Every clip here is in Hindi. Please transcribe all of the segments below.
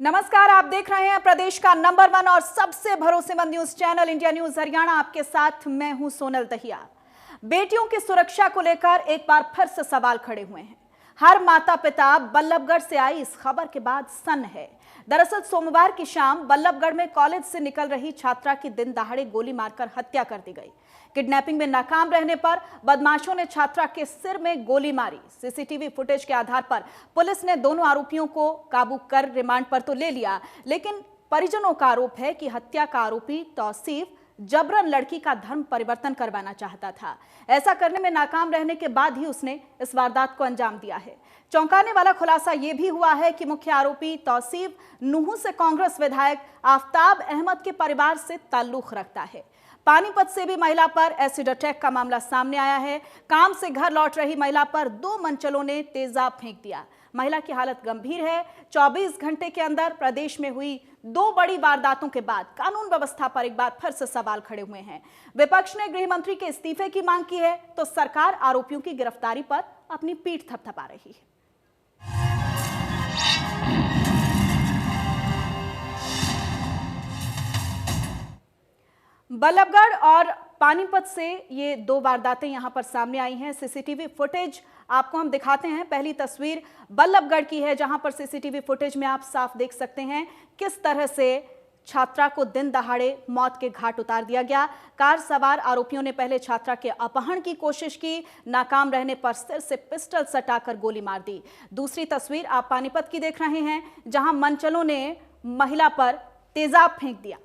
नमस्कार, आप देख रहे हैं प्रदेश का नंबर 1 और सबसे भरोसेमंद news channel India news Haryana. आपके साथ मैं हूं सोनल दहिया। बेटियों की सुरक्षा को लेकर एक बार फिर से सवाल खड़े हुए हैं। हर माता पिता बल्लभगढ़ से आई इस खबर के बाद सन्न है। दरअसल सोमवार की शाम बल्लभगढ़ में कॉलेज से निकल रही छात्रा की दिन दहाड़े गोली मारकर हत्या कर दी गई। किडनैपिंग में नाकाम रहने पर बदमाशों ने छात्रा के सिर में गोली मारी। सीसीटीवी फुटेज के आधार पर पुलिस ने दोनों आरोपियों को काबू कर रिमांड पर तो ले लिया, लेकिन परिजनों का आरोप है कि हत्या का आरोपी तौसीफ जबरन लड़की का धर्म परिवर्तन करवाना चाहता था। ऐसा करने में नाकाम रहने के बाद ही उसने इस वारदात को अंजाम दिया है। चौंकाने वाला खुलासा यह भी हुआ है कि मुख्य आरोपी तौसीफ नूहू से कांग्रेस विधायक आफताब अहमद के परिवार से ताल्लुक रखता है। पानीपत से भी महिला पर एसिड अटैक का मामला सामने आया है। काम से घर लौट रही महिला पर 2 मनचलों ने तेजाब फेंक दिया। महिला की हालत गंभीर है। 24 घंटे के अंदर प्रदेश में हुई 2 बड़ी वारदातों के बाद कानून व्यवस्था पर एक बार फिर से सवाल खड़े हुए हैं। विपक्ष ने गृह मंत्री के इस्तीफे की मांग की है तो सरकार आरोपियों की गिरफ्तारी पर अपनी पीठ थपथपा रही है। बल्लभगढ़ और पानीपत से ये 2 वारदातें यहां पर सामने आई हैं। सीसीटीवी फुटेज आपको हम दिखाते हैं। पहली तस्वीर बल्लभगढ़ की है, जहां पर सीसीटीवी फुटेज में आप साफ देख सकते हैं किस तरह से छात्रा को दिन दहाड़े मौत के घाट उतार दिया गया। कार सवार आरोपियों ने पहले छात्रा के अपहरण की कोशिश की, नाकाम रहने पर सिर से पिस्टल सटाकर गोली मार दी। दूसरी तस्वीर आप पानीपत की देख रहे हैं, जहां मनचलों ने महिला पर तेजाब फेंक दिया।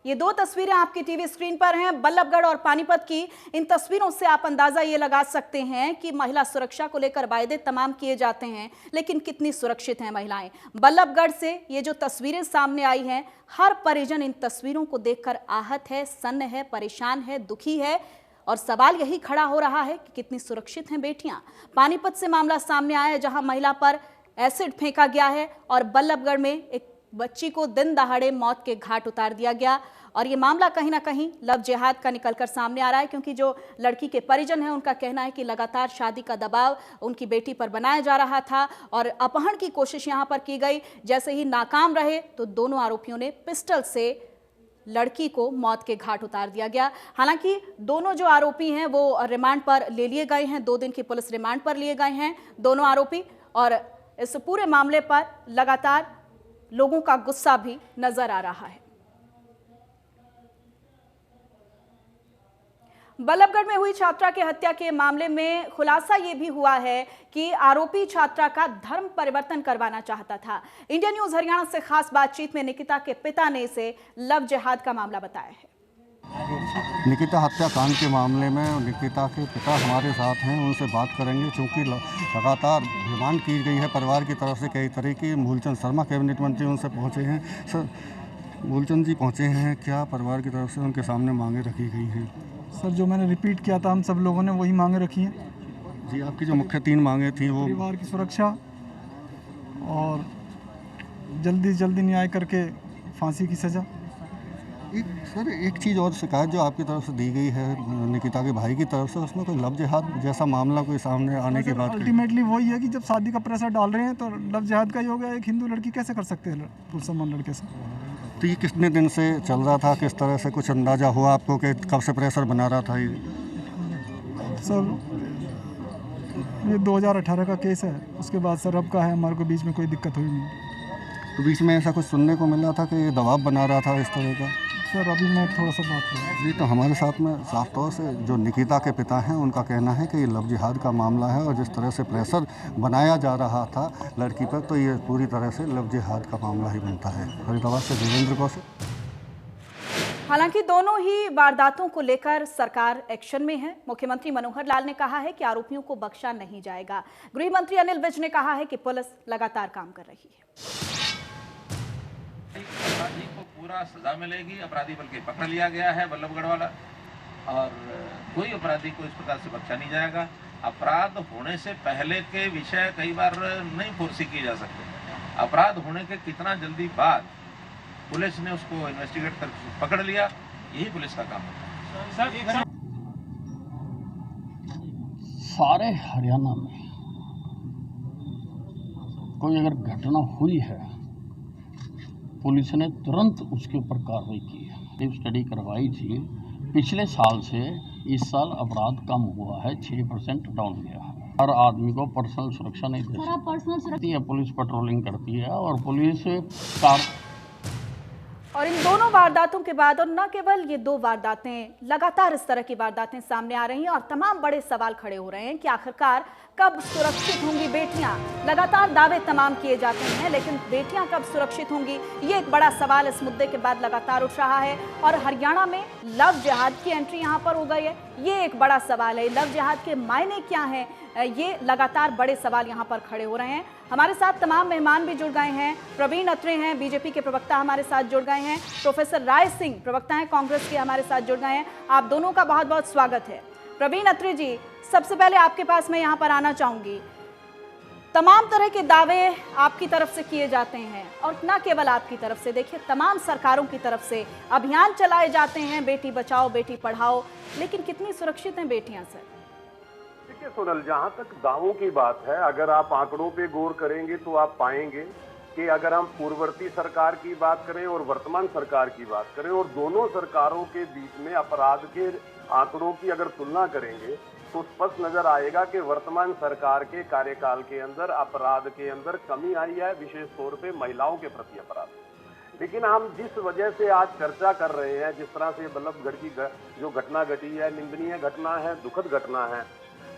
ये 2 तस्वीरें आपकी टीवी स्क्रीन पर हैं, बल्लभगढ़ और पानीपत की। इन तस्वीरों से आप अंदाजा ये लगा सकते हैं कि महिला सुरक्षा को लेकर वायदे तमाम किए जाते हैं, लेकिन कितनी सुरक्षित हैं महिलाएं। बल्लभगढ़ से ये जो तस्वीरें सामने आई हैं, हर परिजन इन तस्वीरों को देखकर आहत है, सन्न है, परेशान है, दुखी है और सवाल यही खड़ा हो रहा है कि कितनी सुरक्षित हैं बेटियां। पानीपत से मामला सामने आया है, जहां महिला पर एसिड फेंका गया है और बल्लभगढ़ में एक बच्ची को दिन दहाड़े मौत के घाट उतार दिया गया। और ये मामला कहीं ना कहीं लव जिहाद का निकलकर सामने आ रहा है, क्योंकि जो लड़की के परिजन हैं उनका कहना है कि लगातार शादी का दबाव उनकी बेटी पर बनाया जा रहा था और अपहरण की कोशिश यहां पर की गई। जैसे ही नाकाम रहे तो दोनों आरोपियों ने पिस्टल से लड़की को मौत के घाट उतार दिया गया। हालांकि दोनों जो आरोपी हैं वो रिमांड पर ले लिए गए हैं। 2 दिन की पुलिस रिमांड पर लिए गए हैं दोनों आरोपी। और इस पूरे मामले पर लगातार लोगों का गुस्सा भी नजर आ रहा है। बल्लभगढ़ में हुई छात्रा की हत्या के मामले में खुलासा यह भी हुआ है कि आरोपी छात्रा का धर्म परिवर्तन करवाना चाहता था। इंडिया न्यूज हरियाणा से खास बातचीत में निकिता के पिता ने इसे लव जिहाद का मामला बताया है। निकिता हत्याकांड के मामले में निकिता के पिता हमारे साथ हैं, उनसे बात करेंगे। चूँकि लगातार डिमांड की गई है परिवार की तरफ से कई तरह की। मूलचंद शर्मा कैबिनेट मंत्री उनसे पहुँचे हैं। सर, मूलचंद जी पहुँचे हैं, क्या परिवार की तरफ से उनके सामने मांगे रखी गई हैं? सर, जो मैंने रिपीट किया था हम सब लोगों ने वही मांगे रखी हैं। जी, आपकी जो मुख्य 3 मांगे थी वो परिवार की सुरक्षा और जल्दी से जल्दी न्याय करके फांसी की सज़ा। सर, एक चीज़ और शिकायत जो आपकी तरफ से दी गई है निकिता के भाई की तरफ से, उसमें कोई लव जिहाद जैसा मामला कोई सामने आने के बाद अल्टीमेटली वही है कि जब शादी का प्रेशर डाल रहे हैं तो लव जिहाद का ही हो गया। एक हिंदू लड़की कैसे कर सकते हैं पुरुषसम्मान लड़के से? तो ये कितने दिन से चल रहा था? किस तरह से कुछ अंदाज़ा हुआ आपको कि कब से प्रेशर बना रहा था ये? सर, ये 2018 का केस है। उसके बाद सर अब का है, हमारे को बीच में कोई दिक्कत हुई नहीं। तो बीच में ऐसा कुछ सुनने को मिला था कि ये दबाव बना रहा था इस तरह का? सर, अभी मैं थोड़ा सा बात करूँ। जी, तो हमारे साथ में साफ तौर से जो निकिता के पिता हैं उनका कहना है कि ये लव जिहाद का मामला है और जिस तरह से प्रेशर बनाया जा रहा था लड़की पर, तो ये पूरी तरह से लव जिहाद का मामला ही बनता है। फरीदाबाद से देवेंद्र कौशिक। हालांकि दोनों ही वारदातों को लेकर सरकार एक्शन में है। मुख्यमंत्री मनोहर लाल ने कहा है कि आरोपियों को बख्शा नहीं जाएगा। गृह मंत्री अनिल विज ने कहा है कि पुलिस लगातार काम कर रही है। अपराधी को पूरा सजा मिलेगी। अपराधी बल्कि पकड़ लिया गया है बल्लभगढ़ वाला, और कोई अपराधी को इस प्रकार से बख्शा नहीं जाएगा। अपराध होने से पहले के विषय कई बार नहीं फोर्सी किए जा सकते। अपराध होने के कितना जल्दी बाद पुलिस ने उसको इन्वेस्टिगेट कर पकड़ लिया, यही पुलिस का काम होता है। सारे हरियाणा में कोई अगर घटना हुई है, पुलिस ने तुरंत उसके ऊपर कार्रवाई की है। एक स्टडी करवाई थी, पिछले साल से इस साल अपराध कम हुआ है, 6% डाउन गया है। हर आदमी को पर्सनल सुरक्षा नहीं दे सकती है। पुलिस पेट्रोलिंग करती है और पुलिस कार। और इन दोनों वारदातों के बाद, और न केवल ये दो वारदातें, लगातार इस तरह की वारदातें सामने आ रही हैं और तमाम बड़े सवाल खड़े हो रहे हैं कि आखिरकार कब सुरक्षित होंगी बेटियां। लगातार दावे तमाम किए जाते हैं, लेकिन बेटियां कब सुरक्षित होंगी, ये एक बड़ा सवाल इस मुद्दे के बाद लगातार उठ रहा है। और हरियाणा में लव जिहाद की एंट्री यहां पर हो गई है, ये एक बड़ा सवाल है। लव जिहाद के मायने क्या हैं, ये लगातार बड़े सवाल यहां पर खड़े हो रहे हैं। हमारे साथ तमाम मेहमान भी जुड़ गए हैं। प्रवीण अत्रे हैं, बीजेपी के प्रवक्ता हमारे साथ जुड़ गए हैं। प्रोफेसर राय सिंह, प्रवक्ता हैं कांग्रेस के, हमारे साथ जुड़ गए हैं। आप दोनों का बहुत बहुत स्वागत है। प्रवीण अत्रे जी, सबसे पहले आपके पास मैं यहाँ पर आना चाहूंगी। तमाम तरह के दावे आपकी तरफ से किए जाते हैं, और न केवल आपकी तरफ से, देखिए तमाम सरकारों की तरफ से अभियान चलाए जाते हैं, बेटी बचाओ बेटी पढ़ाओ, लेकिन कितनी सुरक्षित हैं बेटियां सर? देखिए सोनल, जहां तक दावों की बात है, अगर आप आंकड़ों पे गौर करेंगे तो आप पाएंगे कि अगर हम पूर्ववर्ती सरकार की बात करें और वर्तमान सरकार की बात करें, और दोनों सरकारों के बीच में अपराध के आंकड़ों की अगर तुलना करेंगे तो स्पष्ट नजर आएगा कि वर्तमान सरकार के कार्यकाल के अंदर अपराध के अंदर कमी आई है, विशेष तौर पे महिलाओं के प्रति अपराध। लेकिन हम जिस वजह से आज चर्चा कर रहे हैं, जिस तरह से बल्लभगढ़ की जो घटना घटी है, निंदनीय घटना है, दुखद घटना है,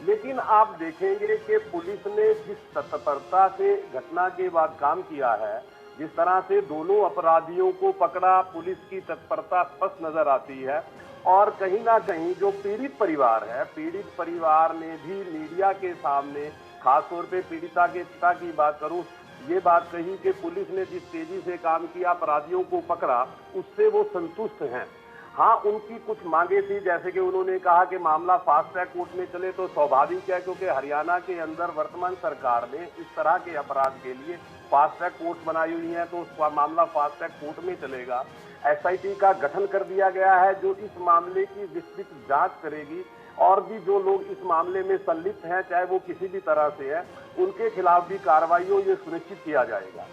लेकिन आप देखेंगे कि पुलिस ने जिस तत्परता से घटना के बाद काम किया है, जिस तरह से दोनों अपराधियों को पकड़ा, पुलिस की तत्परता स्पष्ट नजर आती है। और कहीं ना कहीं जो पीड़ित परिवार है, पीड़ित परिवार ने भी मीडिया के सामने, खासतौर पे पीड़िता के पिता की बात करूं, ये बात कही कि पुलिस ने जिस तेजी से काम किया, अपराधियों को पकड़ा, उससे वो संतुष्ट हैं। हाँ, उनकी कुछ मांगे थी, जैसे कि उन्होंने कहा कि मामला फास्ट ट्रैक कोर्ट में चले, तो स्वाभाविक है क्योंकि हरियाणा के अंदर वर्तमान सरकार ने इस तरह के अपराध के लिए फास्ट ट्रैक कोर्ट बनाई हुई है, तो उसका मामला फास्ट ट्रैक कोर्ट में चलेगा। एसआईटी का गठन कर दिया गया है जो इस मामले की विस्तृत जांच करेगी, और भी जो लोग इस मामले में संलिप्त हैं, चाहे वो किसी भी तरह से है, उनके खिलाफ भी कार्रवाई हो, ये सुनिश्चित किया जाएगा।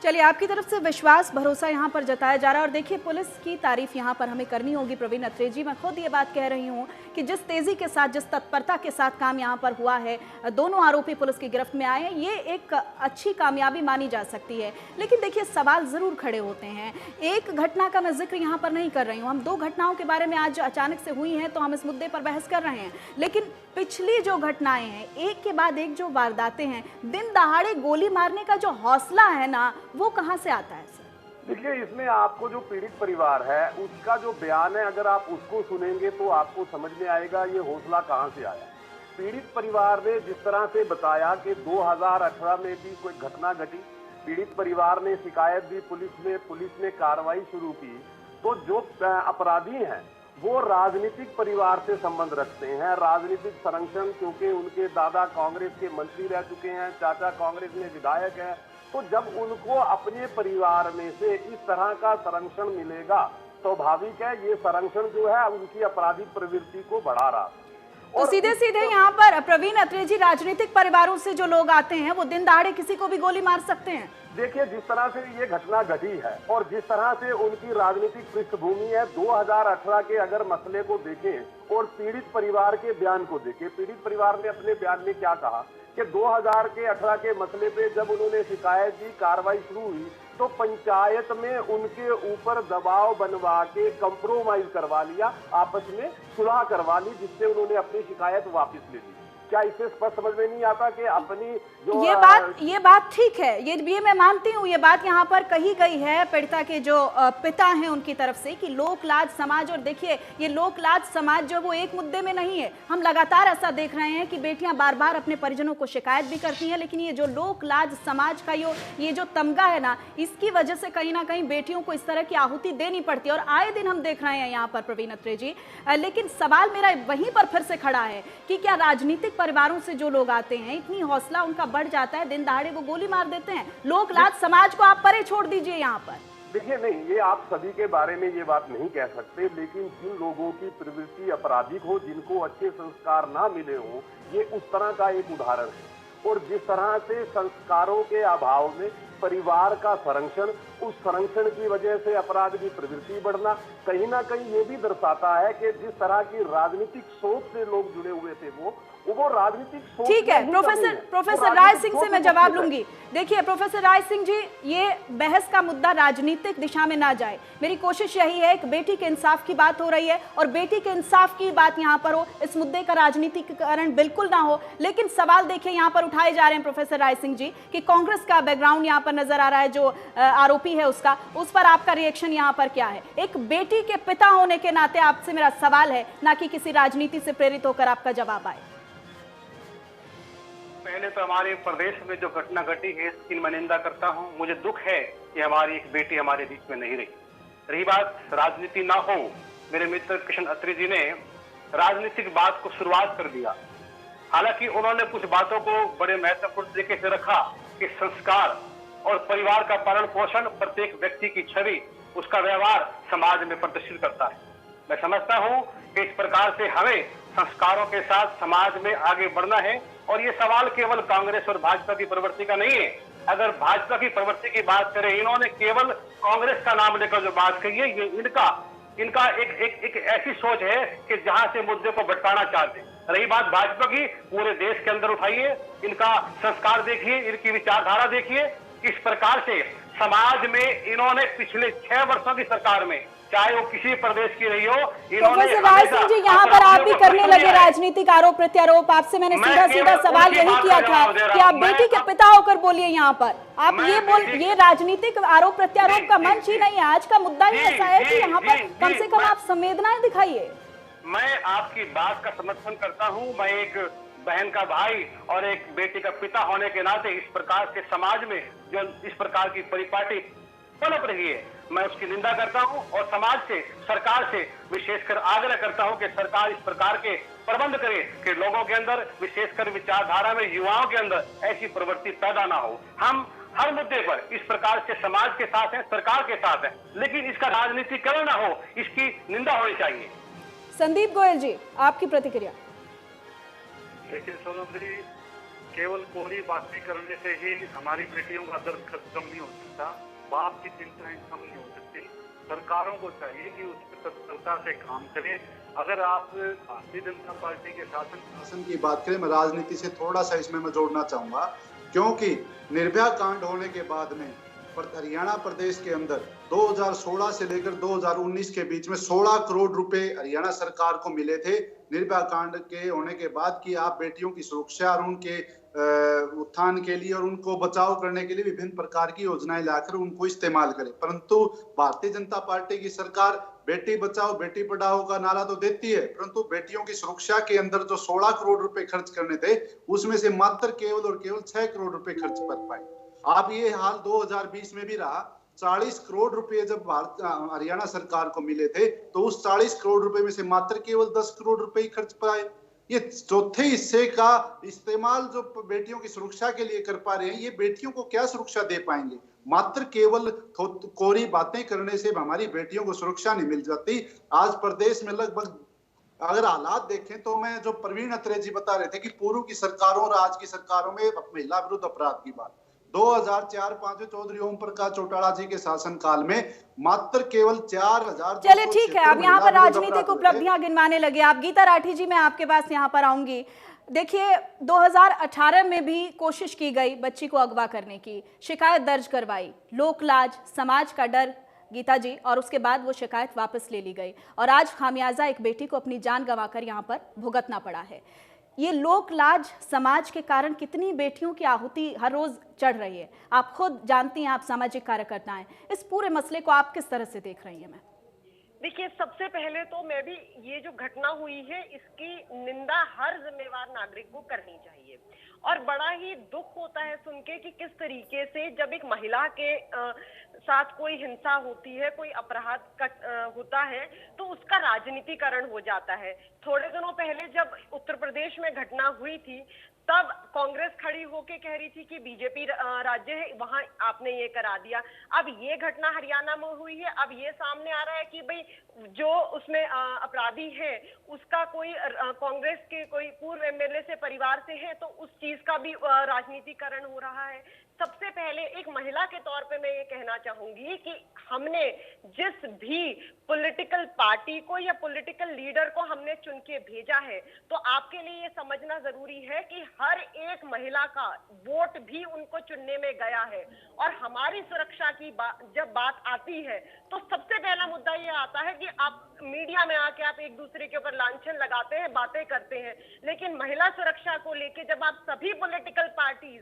चलिए, आपकी तरफ से विश्वास भरोसा यहाँ पर जताया जा रहा है, और देखिए पुलिस की तारीफ यहाँ पर हमें करनी होगी। प्रवीण अत्रे जी, मैं खुद ये बात कह रही हूँ कि जिस तेजी के साथ, जिस तत्परता के साथ काम यहाँ पर हुआ है, दोनों आरोपी पुलिस की गिरफ्त में आए हैं, ये एक अच्छी कामयाबी मानी जा सकती है। लेकिन देखिए सवाल जरूर खड़े होते हैं। एक घटना का मैं जिक्र यहाँ पर नहीं कर रही हूँ, हम दो घटनाओं के बारे में आज अचानक से हुई हैं तो हम इस मुद्दे पर बहस कर रहे हैं, लेकिन पिछली जो घटनाएं हैं, एक के बाद एक जो वारदातें हैं, दिन दहाड़े गोली मारने का जो हौसला है ना, वो कहां से आता है सर? देखिए, इसमें आपको जो पीड़ित परिवार है उसका जो बयान है, अगर आप उसको सुनेंगे तो आपको समझ में आएगा ये हौसला कहां से आया। पीड़ित परिवार ने जिस तरह से बताया कि 2018 में भी कोई घटना घटी, पीड़ित परिवार ने शिकायत दी पुलिस ने कार्रवाई शुरू की, तो जो अपराधी हैं वो राजनीतिक परिवार से संबंध रखते हैं, राजनीतिक संरक्षण, क्योंकि उनके दादा कांग्रेस के मंत्री रह चुके हैं, चाचा कांग्रेस में विधायक है, तो जब उनको अपने परिवार में से इस तरह का संरक्षण मिलेगा, स्वाभाविक है ये संरक्षण जो है उनकी आपराधिक प्रवृत्ति को बढ़ा रहा। तो सीधे सीधे यहाँ पर प्रवीण अत्रे जी, राजनीतिक परिवारों से जो लोग आते हैं वो दिन दहाड़े किसी को भी गोली मार सकते हैं? देखिए, जिस तरह से ये घटना घटी है और जिस तरह से उनकी राजनीतिक पृष्ठभूमि है, 2018 के अगर मसले को देखें और पीड़ित परिवार के बयान को देखें, पीड़ित परिवार ने अपने बयान में क्या कहा कि 2018 के मसले पे जब उन्होंने शिकायत दी, कार्रवाई शुरू हुई, तो पंचायत में उनके ऊपर दबाव बनवा के कंप्रोमाइज करवा लिया, आपस में सुलह करवा ली, जिससे उन्होंने अपनी शिकायत वापस ले ली। क्या इसे स्पष्ट समझ में नहीं आता कि अपनी जो ये बात ठीक है, ये मैं मानती हूँ, ये बात यहाँ पर कही गई है पीड़िता के जो पिता हैं उनकी तरफ से कि लोकलाज समाज, और देखिए ये लोकलाज समाज जो वो एक मुद्दे में नहीं है, हम लगातार ऐसा देख रहे हैं कि बेटियां बार बार अपने परिजनों को शिकायत भी करती हैं, लेकिन ये जो लोकलाज समाज का ये जो तमगा है ना, इसकी वजह से कहीं ना कहीं बेटियों को इस तरह की आहुति देनी पड़ती है, और आए दिन हम देख रहे हैं यहाँ पर प्रवीण अत्रे जी। लेकिन सवाल मेरा वहीं पर फिर से खड़ा है कि क्या राजनीतिक परिवारों से जो लोग आते हैं, इतनी हौसला उनका बढ़ जाता है, दिन दहाड़े वो गोली मार देते हैं? लोक लाज समाज को आप परे छोड़ दीजिए यहाँ पर। देखिए, नहीं, ये आप सभी के बारे में ये बात नहीं कह सकते, लेकिन जिन लोगों की प्रवृत्ति आपराधिक हो, जिनको अच्छे संस्कार ना मिले हो, ये उस तरह का एक उदाहरण है। और जिस तरह से संस्कारों के अभाव में परिवार का संरक्षण, उस संरक्षण की वजह से अपराध की प्रवृत्ति बढ़ना कहीं ना कहीं ये भी दर्शाता है कि जिस तरह की राजनीतिक सोच से लोग जुड़े हुए थे वो राजनीतिक सोच ठीक है। में ही कमी है। प्रोफेसर राय सिंह से मैं जवाब लूंगी। देखिए प्रोफेसर राय सिंह जी, ये बहस का मुद्दा राजनीतिक दिशा में ना जाए, मेरी कोशिश यही है कि बेटी के इंसाफ की बात हो रही है और बेटी के इंसाफ की बात यहाँ पर हो, इस मुद्दे का राजनीतिकरण बिल्कुल ना हो। लेकिन सवाल देखिए यहाँ पर उठाए जा रहे हैं प्रोफेसर राय सिंह जी कि कांग्रेस का बैकग्राउंड यहाँ पर नजर आ रहा है, जो आरोपी है उसका, उस पर आपका रिएक्शन यहाँ पर क्या है? एक बेटी के पिता होने के नाते आपसे मेरा सवाल है, ना कि किसी राजनीति से प्रेरित होकर आपका जवाब आए। पहले तो हमारे प्रदेश में जो घटना घटी है इसकी मैं निंदा करता हूं। मुझे दुख है कि हमारी एक बेटी हमारे बीच में नहीं रही। रही बात राजनीति ना हो, मेरे मित्र कृष्ण अत्री जी ने राजनीतिक बात को शुरुआत कर दिया। हालांकि उन्होंने कुछ बातों को बड़े महत्वपूर्ण तरीके से रखा कि संस्कार और परिवार का पालन पोषण प्रत्येक व्यक्ति की छवि, उसका व्यवहार समाज में प्रदर्शित करता है। मैं समझता हूं कि इस प्रकार से हमें संस्कारों के साथ समाज में आगे बढ़ना है और ये सवाल केवल कांग्रेस और भाजपा की प्रवृत्ति का नहीं है। अगर भाजपा की प्रवृत्ति की बात करें, इन्होंने केवल कांग्रेस का नाम लेकर जो बात कही है, ये इनका एक ऐसी सोच है कि जहां से मुद्दे को भटकाना चाहते हैं। रही बात भाजपा की, पूरे देश के अंदर उठाइए, इनका संस्कार देखिए, इनकी विचारधारा देखिए, किस प्रकार से समाज में इन्होंने पिछले 6 वर्षों की सरकार में, चाहे वो किसी प्रदेश की रही हो, प्रोफेसर राय सिंह जी, यहाँ पर आप भी करने लगे राजनीतिक आरोप प्रत्यारोप। आपसे मैंने सीधा सवाल यही किया था कि आप बेटी के पिता होकर बोलिए। यहाँ पर आप ये राजनीतिक आरोप प्रत्यारोप का मंच ही नहीं है, आज का मुद्दा ही ऐसा है कि यहाँ पर कम से कम आप संवेदनाएं दिखाइए। मैं आपकी बात का समर्थन करता हूँ। मैं एक बहन का भाई और एक बेटी का पिता होने के नाते इस प्रकार के समाज में जो इस प्रकार की परिपाटी पनप रही है, मैं उसकी निंदा करता हूं और समाज से, सरकार से विशेषकर आग्रह करता हूं कि सरकार इस प्रकार के प्रबंध करे कि लोगों के अंदर, विशेषकर विचारधारा में युवाओं के अंदर ऐसी प्रवृत्ति पैदा ना हो। हम हर मुद्दे पर इस प्रकार से समाज के साथ हैं, सरकार के साथ हैं, लेकिन इसका राजनीतिकरण ना हो, इसकी निंदा होनी चाहिए। संदीप गोयल जी, आपकी प्रतिक्रिया। लेकिन सोनम जी, केवल कोरी बातें करने से ही हमारी बेटियों का दर्द खत्म नहीं हो सकता, बाप की चिंताएं कम नहीं हो सकती। सरकारों को चाहिए कि उस पर तत्परता से काम करें। अगर आप भारतीय जनता पार्टी के शासन की बात करें, मैं राजनीति से थोड़ा सा इसमें मैं जोड़ना चाहूंगा, क्योंकि निर्भया कांड होने के बाद में हरियाणा प्रदेश के अंदर 2016 से लेकर 2019 के बीच में 16 करोड़ रुपए हरियाणा सरकार को मिले थे निर्भया कांड के होने के बाद, कि आप बेटियों की सुरक्षा और उनके उत्थान के लिए और उनको बचाव करने के लिए विभिन्न प्रकार की योजनाएं लाकर उनको इस्तेमाल करें। परंतु भारतीय जनता पार्टी की सरकार बेटी बचाओ बेटी पढ़ाओ का नारा तो देती है, परंतु बेटियों की सुरक्षा के अंदर जो 16 करोड़ रुपए खर्च करने थे, उसमें से मात्र केवल और केवल 6 करोड़ रुपए खर्च कर पाए। आप ये हाल 2020 में भी रहा। 40 करोड़ रुपए जब हरियाणा सरकार को मिले थे, तो उस 40 करोड़ रुपए में से मात्र केवल 10 करोड़ रुपए ही खर्च पाए। ये चौथे हिस्से का इस्तेमाल जो बेटियों की सुरक्षा के लिए कर पा रहे हैं, ये बेटियों को क्या सुरक्षा दे पाएंगे? मात्र केवल कोरी बातें करने से हमारी बेटियों को सुरक्षा नहीं मिल जाती। आज प्रदेश में लगभग, अगर हालात देखें तो, मैं जो प्रवीण अत्रे जी बता रहे थे कि पूर्व की सरकारों और आज की सरकारों में महिला विरुद्ध अपराध की बात, 2004-5 में चौधरी ओम प्रकाश चौटाला जी के शासनकाल में मात्र केवल 4000। चलिए ठीक है, अब यहाँ पर राजनीतिक उपलब्धियां गिनवाने लगे आप। गीता राठी जी, मैं आपके पास यहाँ पर आऊंगी। देखिए 2018 में भी कोशिश की गई बच्ची को अगवा करने की, शिकायत दर्ज करवाई, लोक लाज, समाज का डर गीता जी, और उसके बाद वो शिकायत वापस ले ली गई और आज खामियाजा एक बेटी को अपनी जान गंवाकर यहाँ पर भुगतना पड़ा है। ये लोक लाज समाज के कारण कितनी बेटियों की आहुति हर रोज चढ़ रही है, आप खुद जानती हैं, आप सामाजिक कार्यकर्ता हैं। इस पूरे मसले को आप किस तरह से देख रही हैं? मैं देखिए, सबसे पहले तो मैं भी, ये जो घटना हुई है इसकी निंदा हर जिम्मेवार नागरिक को करनी चाहिए और बड़ा ही दुख होता है सुन के कि किस तरीके से जब एक महिला के साथ कोई हिंसा होती है, कोई अपराध होता है तो उसका राजनीतिकरण हो जाता है। थोड़े दिनों पहले जब उत्तर प्रदेश में घटना हुई थी तब कांग्रेस खड़ी होके कह रही थी कि बीजेपी राज्य है, वहां आपने ये करा दिया। अब ये घटना हरियाणा में हुई है, अब ये सामने आ रहा है कि भाई जो उसमें अपराधी है उसका कोई कांग्रेस के कोई पूर्व एमएलए से परिवार से है, तो उस चीज का भी राजनीतिकरण हो रहा है। सबसे पहले एक महिला के तौर पे मैं ये कहना चाहूंगी कि हमने जिस भी पॉलिटिकल पार्टी को या पॉलिटिकल लीडर को हमने चुन के भेजा है, तो आपके लिए ये समझना जरूरी है कि हर एक महिला का वोट भी उनको चुनने में गया है। और हमारी सुरक्षा की जब बात आती है तो सबसे पहला मुद्दा ये आता है कि आप मीडिया में आके आप एक दूसरे के ऊपर लांछन लगाते हैं, बातें करते हैं, लेकिन महिला सुरक्षा को लेके जब आप सभी पॉलिटिकल पार्टीज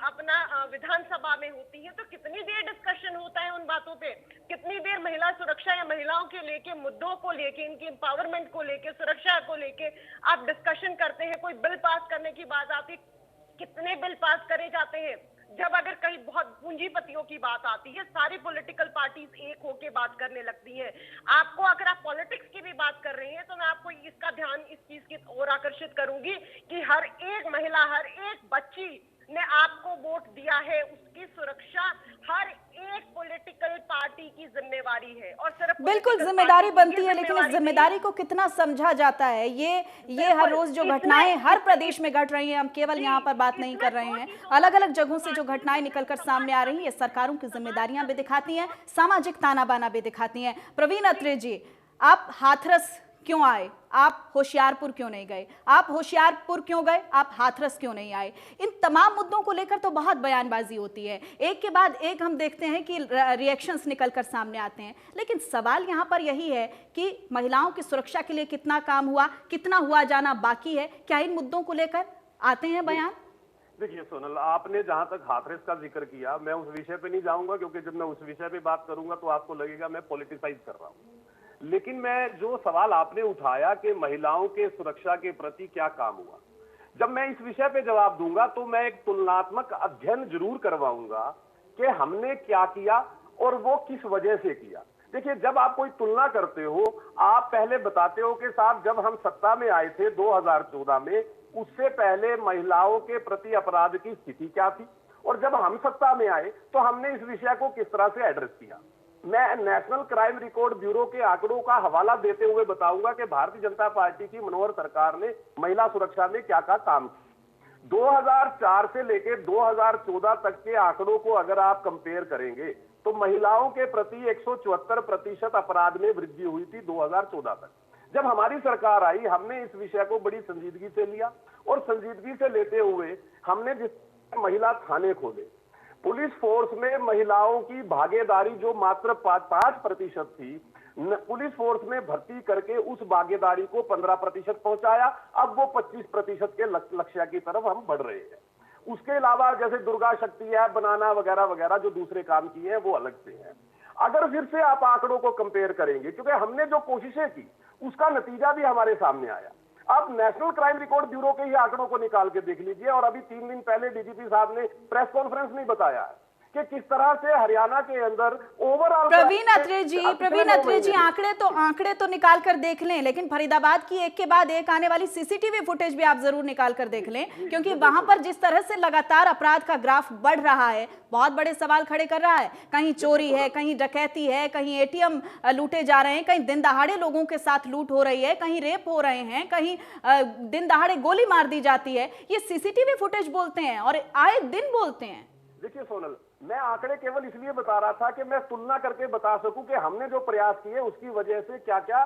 अपना विधानसभा में होती है तो कितनी देर डिस्कशन होता है उन बातों पे, कितनी देर महिला सुरक्षा या महिलाओं के लेके मुद्दों को लेके, इनकी एम्पावरमेंट को लेके, सुरक्षा को लेके आप डिस्कशन करते हैं। कोई बिल पास करने की बात आती, कितने बिल पास करे जाते हैं। जब अगर कहीं बहुत पूंजीपतियों की बात आती है, सारी पॉलिटिकल पार्टीज एक होके बात करने लगती हैं। आपको अगर आप पॉलिटिक्स की भी बात कर रही हैं तो मैं आपको इसका ध्यान इस चीज की ओर आकर्षित करूंगी कि हर एक महिला, हर एक बच्ची ने आपको वोट दिया है, उसकी सुरक्षा हर एक पॉलिटिकल पार्टी की जिम्मेवारी है। और सिर्फ बिल्कुल जिम्मेदारी बनती है, लेकिन इस जिम्मेदारी को कितना समझा जाता है? ये हर रोज जो घटनाएं हर प्रदेश में घट रही हैं, हम केवल यहाँ पर बात नहीं कर रहे हैं, अलग अलग जगहों से जो घटनाएं निकलकर सामने आ रही हैं, ये सरकारों की जिम्मेदारियां भी दिखाती हैं, सामाजिक ताना बाना भी दिखाती हैं। प्रवीण अत्रे जी, आप हाथरस क्यों आए? आप होशियारपुर क्यों नहीं गए? आप होशियारपुर क्यों गए? आप हाथरस क्यों नहीं आए? इन तमाम मुद्दों को लेकर तो बहुत बयानबाजी होती है, एक के बाद एक हम देखते हैं कि रिएक्शंस निकलकर सामने आते हैं, लेकिन सवाल यहाँ पर यही है कि महिलाओं की सुरक्षा के लिए कितना काम हुआ, कितना हुआ जाना बाकी है? क्या इन मुद्दों को लेकर आते हैं बयान? देखिए सोनल, आपने जहां तक हाथरस का जिक्र किया, मैं उस विषय पे नहीं जाऊंगा, क्योंकि जब मैं उस विषय पे बात करूंगा तो आपको लगेगा मैं पॉलिटिसाइज कर रहा हूं। लेकिन मैं जो सवाल आपने उठाया कि महिलाओं के सुरक्षा के प्रति क्या काम हुआ, जब मैं इस विषय पे जवाब दूंगा तो मैं एक तुलनात्मक अध्ययन जरूर करवाऊंगा कि हमने क्या किया और वो किस वजह से किया। देखिए, जब आप कोई तुलना करते हो, आप पहले बताते हो कि साहब जब हम सत्ता में आए थे 2014 में, उससे पहले महिलाओं के प्रति अपराध की स्थिति क्या थी, और जब हम सत्ता में आए तो हमने इस विषय को किस तरह से एड्रेस किया। मैं नेशनल क्राइम रिकॉर्ड ब्यूरो के आंकड़ों का हवाला देते हुए बताऊंगा कि भारतीय जनता पार्टी की मनोहर सरकार ने महिला सुरक्षा में क्या क्या काम किया। 2004 से लेकर 2014 तक के आंकड़ों को अगर आप कंपेयर करेंगे तो महिलाओं के प्रति 174% अपराध में वृद्धि हुई थी 2014 तक। जब हमारी सरकार आई, हमने इस विषय को बड़ी संजीदगी से लिया, और संजीदगी से लेते हुए हमने जिस महिला थाने खोले, पुलिस फोर्स में महिलाओं की भागीदारी जो मात्र 5% थी, पुलिस फोर्स में भर्ती करके उस भागीदारी को 15% पहुंचाया। अब वो 25% के लक्ष्य की तरफ हम बढ़ रहे हैं। उसके अलावा जैसे दुर्गा शक्ति ऐप बनाना वगैरह वगैरह जो दूसरे काम किए हैं वो अलग से हैं। अगर फिर से आप आंकड़ों को कंपेयर करेंगे, क्योंकि हमने जो कोशिशें की उसका नतीजा भी हमारे सामने आया। अब नेशनल क्राइम रिकॉर्ड ब्यूरो के ही आंकड़ों को निकाल के देख लीजिए, और अभी 3 दिन पहले डीजीपी साहब ने प्रेस कॉन्फ्रेंस में बताया है कि किस तरह से हरियाणा के अंदर ओवरऑल। प्रवीण अत्रे जी, आंकड़े तो निकाल कर देख लें, लेकिन फरीदाबाद की एक के बाद एक आने वाली सीसीटीवी फुटेज भी आप जरूर निकाल कर देख लें, क्योंकि वहां पर जिस तरह से लगातार अपराध का ग्राफ बढ़ रहा है, बहुत बड़े सवाल खड़े कर रहा है। कहीं चोरी है, कहीं डकैती है, कहीं एटीएम लूटे जा रहे हैं, कहीं दिन दहाड़े लोगों के साथ लूट हो रही है, कहीं रेप हो रहे हैं, कहीं दिन दहाड़े गोली मार दी जाती है। ये सीसीटीवी फुटेज बोलते हैं और आए दिन बोलते हैं। देखिए सोनल, मैं आंकड़े केवल इसलिए बता रहा था कि मैं तुलना करके बता सकूं कि हमने जो प्रयास किए उसकी वजह से क्या क्या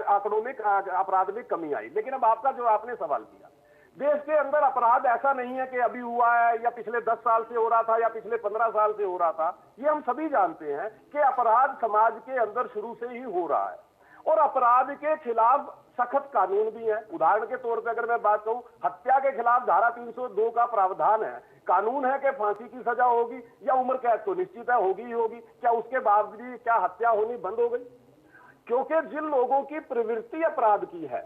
आंकड़ों में अपराध में कमी आई। लेकिन अब आपका जो आपने सवाल किया, देश के अंदर अपराध ऐसा नहीं है कि अभी हुआ है या पिछले 10 साल से हो रहा था या पिछले 15 साल से हो रहा था। ये हम सभी जानते हैं कि अपराध समाज के अंदर शुरू से ही हो रहा है, और अपराध के खिलाफ सख्त कानून भी है। उदाहरण के तौर पर अगर मैं बात कहूं, हत्या के खिलाफ धारा 302 का प्रावधान है। कानून है कि फांसी की सजा होगी या उम्र कैद तो निश्चित है होगी ही होगी। क्या उसके बावजूद क्या हत्या होनी बंद हो गई? क्योंकि जिन लोगों की प्रवृत्ति अपराध की है,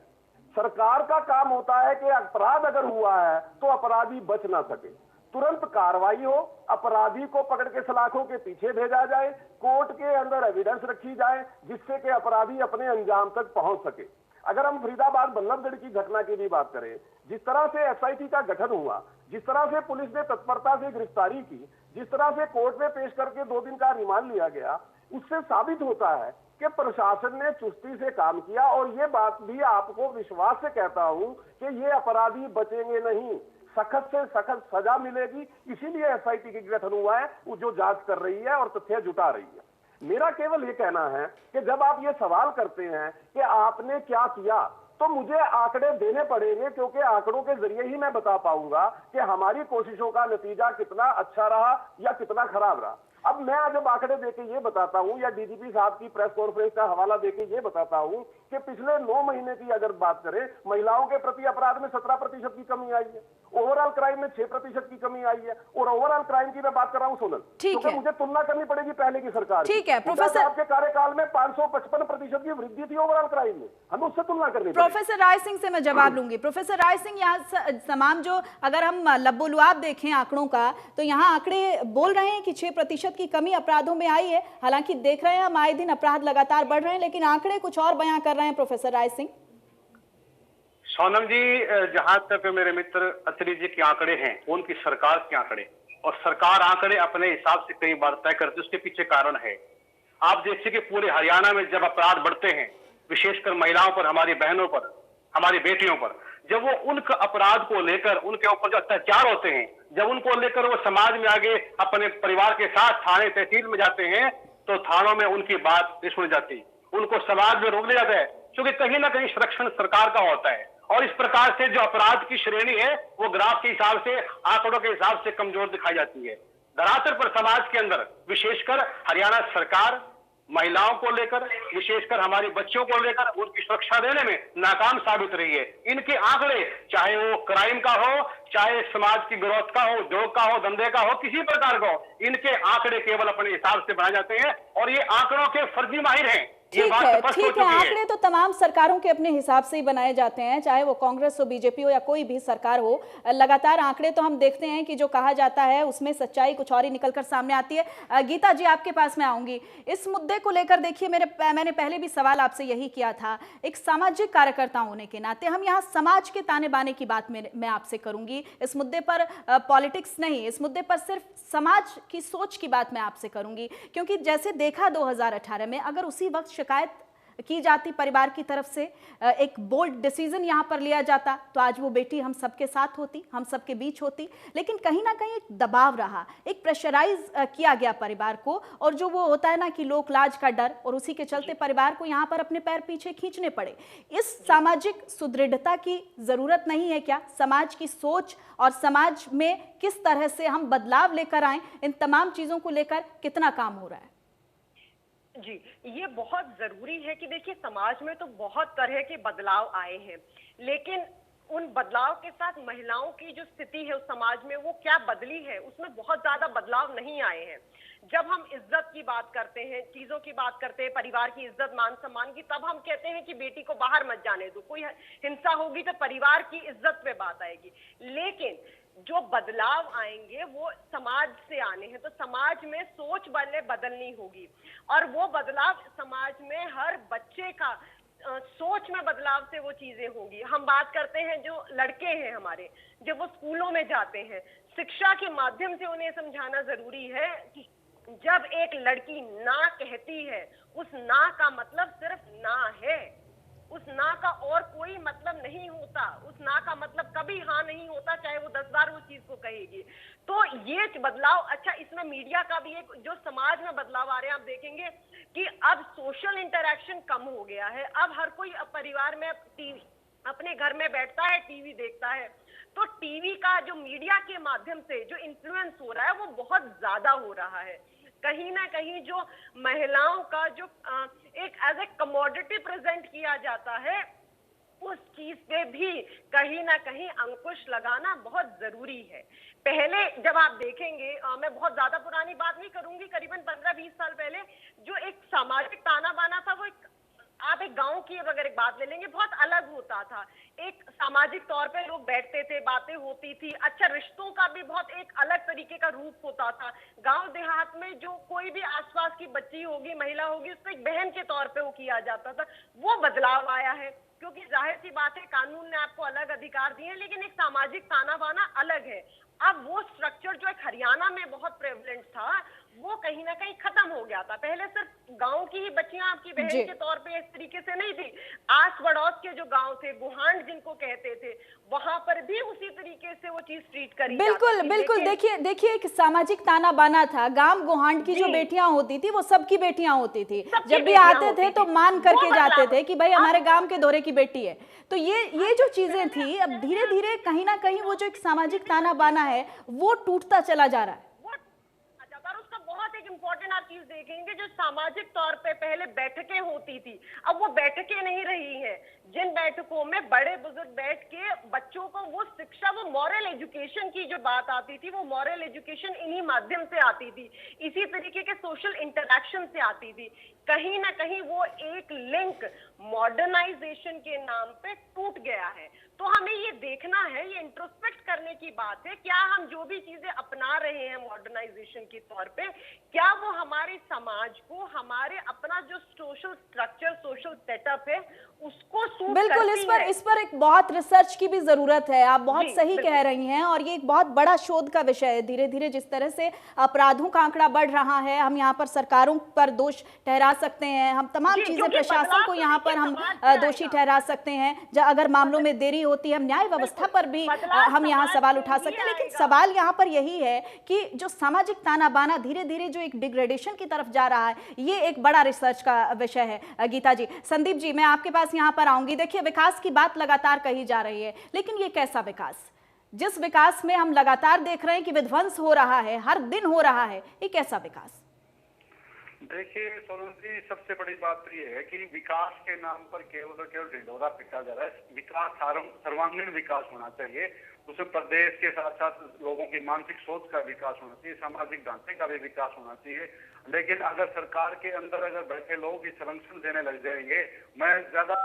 सरकार का काम होता है कि अपराध अगर हुआ है तो अपराधी बच ना सके, तुरंत कार्रवाई हो, अपराधी को पकड़ के सलाखों के पीछे भेजा जाए, कोर्ट के अंदर एविडेंस रखी जाए जिससे कि अपराधी अपने अंजाम तक पहुंच सके। अगर हम फरीदाबाद बल्लभगढ़ की घटना की भी बात करें, जिस तरह से एसआईटी का गठन हुआ, जिस तरह से पुलिस ने तत्परता से गिरफ्तारी की, जिस तरह से कोर्ट में पेश करके 2 दिन का रिमांड लिया गया, उससे साबित होता है कि प्रशासन ने चुस्ती से काम किया। और ये बात भी आपको विश्वास से कहता हूं कि ये अपराधी बचेंगे नहीं, सख्त से सख्त सजा मिलेगी। इसीलिए एसआईटी की गठन हुआ है, वो जो जांच कर रही है और तथ्य जुटा रही है। मेरा केवल ये कहना है कि जब आप ये सवाल करते हैं कि आपने क्या किया, तो मुझे आंकड़े देने पड़ेंगे, क्योंकि आंकड़ों के जरिए ही मैं बता पाऊंगा कि हमारी कोशिशों का नतीजा कितना अच्छा रहा या कितना खराब रहा। अब मैं जब आंकड़े देके ये बताता हूं या डीजीपी साहब की प्रेस कॉन्फ्रेंस का हवाला देके ये बताता हूं कि पिछले 9 महीने की अगर बात करें, महिलाओं के प्रति अपराध में 17% की कमी आई है, ओवरऑल क्राइम में 6% की कमी आई है, और ओवरऑल क्राइम की मैं बात कर रहा हूं सोनल, क्योंकि मुझे तुलना करनी पड़ेगी पहले की सरकार। ठीक है प्रोफेसर, आपके कार्यकाल में 555% की वृद्धि थी ओवरऑल क्राइम में, हमें उससे तुलना करनी पड़ेगी। प्रोफेसर राय सिंह से मैं जवाब लूंगी। प्रोफेसर राय सिंह, यहाँ तमाम जो अगर हम लबोलुआब देखें आंकड़ों का, तो यहाँ आंकड़े बोल रहे हैं कि 6% की कमी अपराधों में आई है। हालांकि देख रहे हैं हम आए दिन अपराध लगातार बढ़ रहे हैं, लेकिन आंकड़े कुछ और बयां कर रहे हैं। प्रोफेसर राय सिंह। सोनम जी, जहां तक मेरे मित्र अत्री जी के आंकड़े हैं, उनकी सरकार के आंकड़े, और सरकार आंकड़े अपने हिसाब से कई बार तय करती है, उसके पीछे कारण है। आप देखिए कि पूरे हरियाणा में जब अपराध बढ़ते हैं, विशेषकर महिलाओं पर, हमारी बहनों पर, हमारी बेटियों पर, जब वो उनका अपराध को लेकर उनके ऊपर जो अत्याचार होते हैं, जब उनको लेकर वो समाज में आगे अपने परिवार के साथ थाने तहसील में जाते हैं, तो थानों में उनकी बात नहीं सुनी जाती, उनको समाज में रोक लिया जाता है, क्योंकि कहीं ना कहीं संरक्षण सरकार का होता है। और इस प्रकार से जो अपराध की श्रेणी है, वो ग्राफ के हिसाब से, आंकड़ों के हिसाब से कमजोर दिखाई जाती है। दरअसल पर समाज के अंदर, विशेषकर हरियाणा सरकार महिलाओं को लेकर, विशेषकर हमारी बच्चियों को लेकर उनकी सुरक्षा देने में नाकाम साबित रही है। इनके आंकड़े, चाहे वो क्राइम का हो, चाहे समाज की ग्रोथ का हो, उद्योग का हो, धंधे का हो, किसी प्रकार का हो, इनके आंकड़े केवल अपने हिसाब से बनाए जाते हैं, और ये आंकड़ों के फर्जी माहिर हैं। ठीक है, आंकड़े तो तमाम सरकारों के अपने हिसाब से ही बनाए जाते हैं, चाहे वो कांग्रेस हो, बीजेपी हो या कोई भी सरकार हो। लगातार आंकड़े तो हम देखते हैं कि जो कहा जाता है उसमें सच्चाई कुछ और ही निकलकर सामने आती है। गीता जी, आपके पास मैं आऊंगी इस मुद्दे को लेकर। देखिए, मैंने पहले भी सवाल आपसे यही किया था, एक सामाजिक कार्यकर्ता होने के नाते हम यहाँ समाज के ताने बाने की बात मैं आपसे करूंगी। इस मुद्दे पर पॉलिटिक्स नहीं, इस मुद्दे पर सिर्फ समाज की सोच की बात मैं आपसे करूंगी, क्योंकि जैसे देखा 2018 में, अगर उसी वक्त शिकायत की जाती परिवार की तरफ से, एक बोल्ड डिसीजन यहां पर लिया जाता, तो आज वो बेटी हम सबके साथ होती, हम सबके बीच होती। लेकिन कहीं ना कहीं एक दबाव रहा, एक प्रेशराइज किया गया परिवार को, और जो वो होता है ना कि लोक लाज का डर, और उसी के चलते परिवार को यहां पर अपने पैर पीछे खींचने पड़े। इस सामाजिक सुदृढ़ता की जरूरत नहीं है क्या? समाज की सोच और समाज में किस तरह से हम बदलाव लेकर आए, इन तमाम चीजों को लेकर कितना काम हो रहा है? जी, ये बहुत जरूरी है कि देखिए, समाज में तो बहुत तरह के बदलाव आए हैं, लेकिन उन बदलाव के साथ महिलाओं की जो स्थिति है उस समाज में, वो क्या बदली है, उसमें बहुत ज्यादा बदलाव नहीं आए हैं। जब हम इज्जत की बात करते हैं, चीजों की बात करते हैं, परिवार की इज्जत, मान सम्मान की, तब हम कहते हैं कि बेटी को बाहर मत जाने दो, कोई हिंसा होगी तो परिवार की इज्जत पे बात आएगी। लेकिन जो बदलाव आएंगे वो समाज से आने हैं, तो समाज में सोच बदलनी होगी, और वो बदलाव समाज में हर बच्चे का सोच में बदलाव से वो चीजें होंगी। हम बात करते हैं जो लड़के हैं हमारे, जब वो स्कूलों में जाते हैं, शिक्षा के माध्यम से उन्हें समझाना जरूरी है कि जब एक लड़की ना कहती है, उस ना का मतलब सिर्फ ना है, उस ना का और कोई मतलब नहीं होता, उस ना का मतलब कभी हाँ नहीं होता, चाहे वो 10 बार उस चीज को कहेगी। तो ये बदलाव, अच्छा, इसमें मीडिया का भी एक जो समाज में बदलाव आ रहे हैं, आप देखेंगे कि अब सोशल इंटरेक्शन कम हो गया है। अब हर कोई परिवार में अपने घर में बैठता है, टीवी देखता है, तो टीवी का जो मीडिया के माध्यम से जो इन्फ्लुएंस हो रहा है वो बहुत ज्यादा हो रहा है। कहीं ना कहीं जो महिलाओं का जो एक एज ए कमोडिटी प्रेजेंट किया जाता है, उस चीज पे भी कहीं ना कहीं अंकुश लगाना बहुत जरूरी है। पहले जब आप देखेंगे, मैं बहुत ज्यादा पुरानी बात नहीं करूंगी, करीबन 15-20 साल पहले जो एक सामाजिक ताना बाना था, वो आप एक गांव की अगर एक बात ले लेंगे, बहुत अलग होता था। एक सामाजिक तौर पे लोग बैठते थे, बातें होती थी, अच्छा, रिश्तों का भी बहुत एक अलग तरीके का रूप होता था। गांव देहात में जो कोई भी आसपास की बच्ची होगी, महिला होगी, उसको एक बहन के तौर पे वो किया जाता था। वो बदलाव आया है, क्योंकि जाहिर सी बात है कानून ने आपको अलग अधिकार दिए हैं, लेकिन एक सामाजिक ताना बाना अलग है। अब वो स्ट्रक्चर जो एक हरियाणा में बहुत प्रेवलेंट था, वो कहीं ना कहीं खत्म हो गया था। पहले सिर्फ गांव की ही बच्चियां आपकी बहन के तौर पे इस तरीके से नहीं थी, आस पड़ोस के जो गांव थे, गुहांड जिनको कहते थे, वहां पर भी उसी तरीके से वो चीज ट्रीट करी बिल्कुल बिल्कुल। देखिए एक सामाजिक ताना बाना था। गांव गुहांड की जो बेटियां होती थी वो सबकी बेटियां होती थी, जब भी आते थे तो मान करके जाते थे कि भाई हमारे गांव के दौरे की बेटी है। तो ये जो चीजें थी, अब धीरे धीरे कहीं ना कहीं वो जो एक सामाजिक ताना बाना है वो टूटता चला जा रहा है। बहुत एक इम्पोर्टेंट आप चीज देखेंगे, जो सामाजिक तौर पे पहले बैठकें होती थी, अब वो बैठकें नहीं रही हैं। जिन बैठकों में बड़े बुजुर्ग बैठ के बच्चों को वो शिक्षा, वो मॉरल एजुकेशन की जो बात आती थी, वो मॉरल एजुकेशन इन्हीं माध्यम से आती थी, इसी तरीके के सोशल इंटरैक्शन से आती थी। कहीं ना कहीं वो एक लिंक मॉडर्नाइजेशन के नाम पे टूट गया है। तो हमें ये देखना है, ये इंट्रोस्पेक्ट करने की बात है, क्या हम जो भी चीजें अपना रहे हैं मॉडर्नाइजेशन के तौर पे, क्या वो हमारे समाज को, हमारे अपना जो सोशल स्ट्रक्चर, सोशल सेटअप है, उसको सूट बिल्कुल। करती इस पर एक बहुत रिसर्च की भी जरूरत है। आप बहुत सही कह रही हैं, और ये एक बहुत बड़ा शोध का विषय है। धीरे धीरे जिस तरह से अपराधों का आंकड़ा बढ़ रहा है, हम यहाँ पर सरकारों पर दोष ठहरा सकते हैं, हम तमाम चीजें, प्रशासन को यहाँ पर हम दोषी ठहरा सकते हैं। अगर मामलों में देरी होती है, हम न्याय व्यवस्था पर भी हम यहाँ सवाल उठा सकते हैं। लेकिन सवाल यहाँ पर यही है कि जो सामाजिक ताना बाना धीरे धीरे जो एक डिग्रेडेशन की तरफ जा रहा है, ये एक बड़ा रिसर्च का विषय है। गीता जी, संदीप जी, मैं आपके पास यहाँ पर आऊंगी। देखिए, विकास की बात लगातार कही जा रही है, लेकिन ये कैसा विकास? जिस विकास में हम लगातार देख रहे हैं कि विध्वंस हो रहा है, हर दिन हो रहा है, ये कैसा विकास? देखिए सोनल जी, सबसे बड़ी बात तो ये है कि विकास के नाम पर केवल और केवल ढिंढोरा पीटा जा रहा है। विकास सर्वांगीण विकास होना चाहिए, उसमें प्रदेश के साथ साथ लोगों की मानसिक सोच का विकास होना चाहिए, सामाजिक ढांचे का भी विकास होना चाहिए। लेकिन अगर सरकार के अंदर अगर बैठे लोग इस संरक्षण देने लग जाएंगे, मैं ज्यादा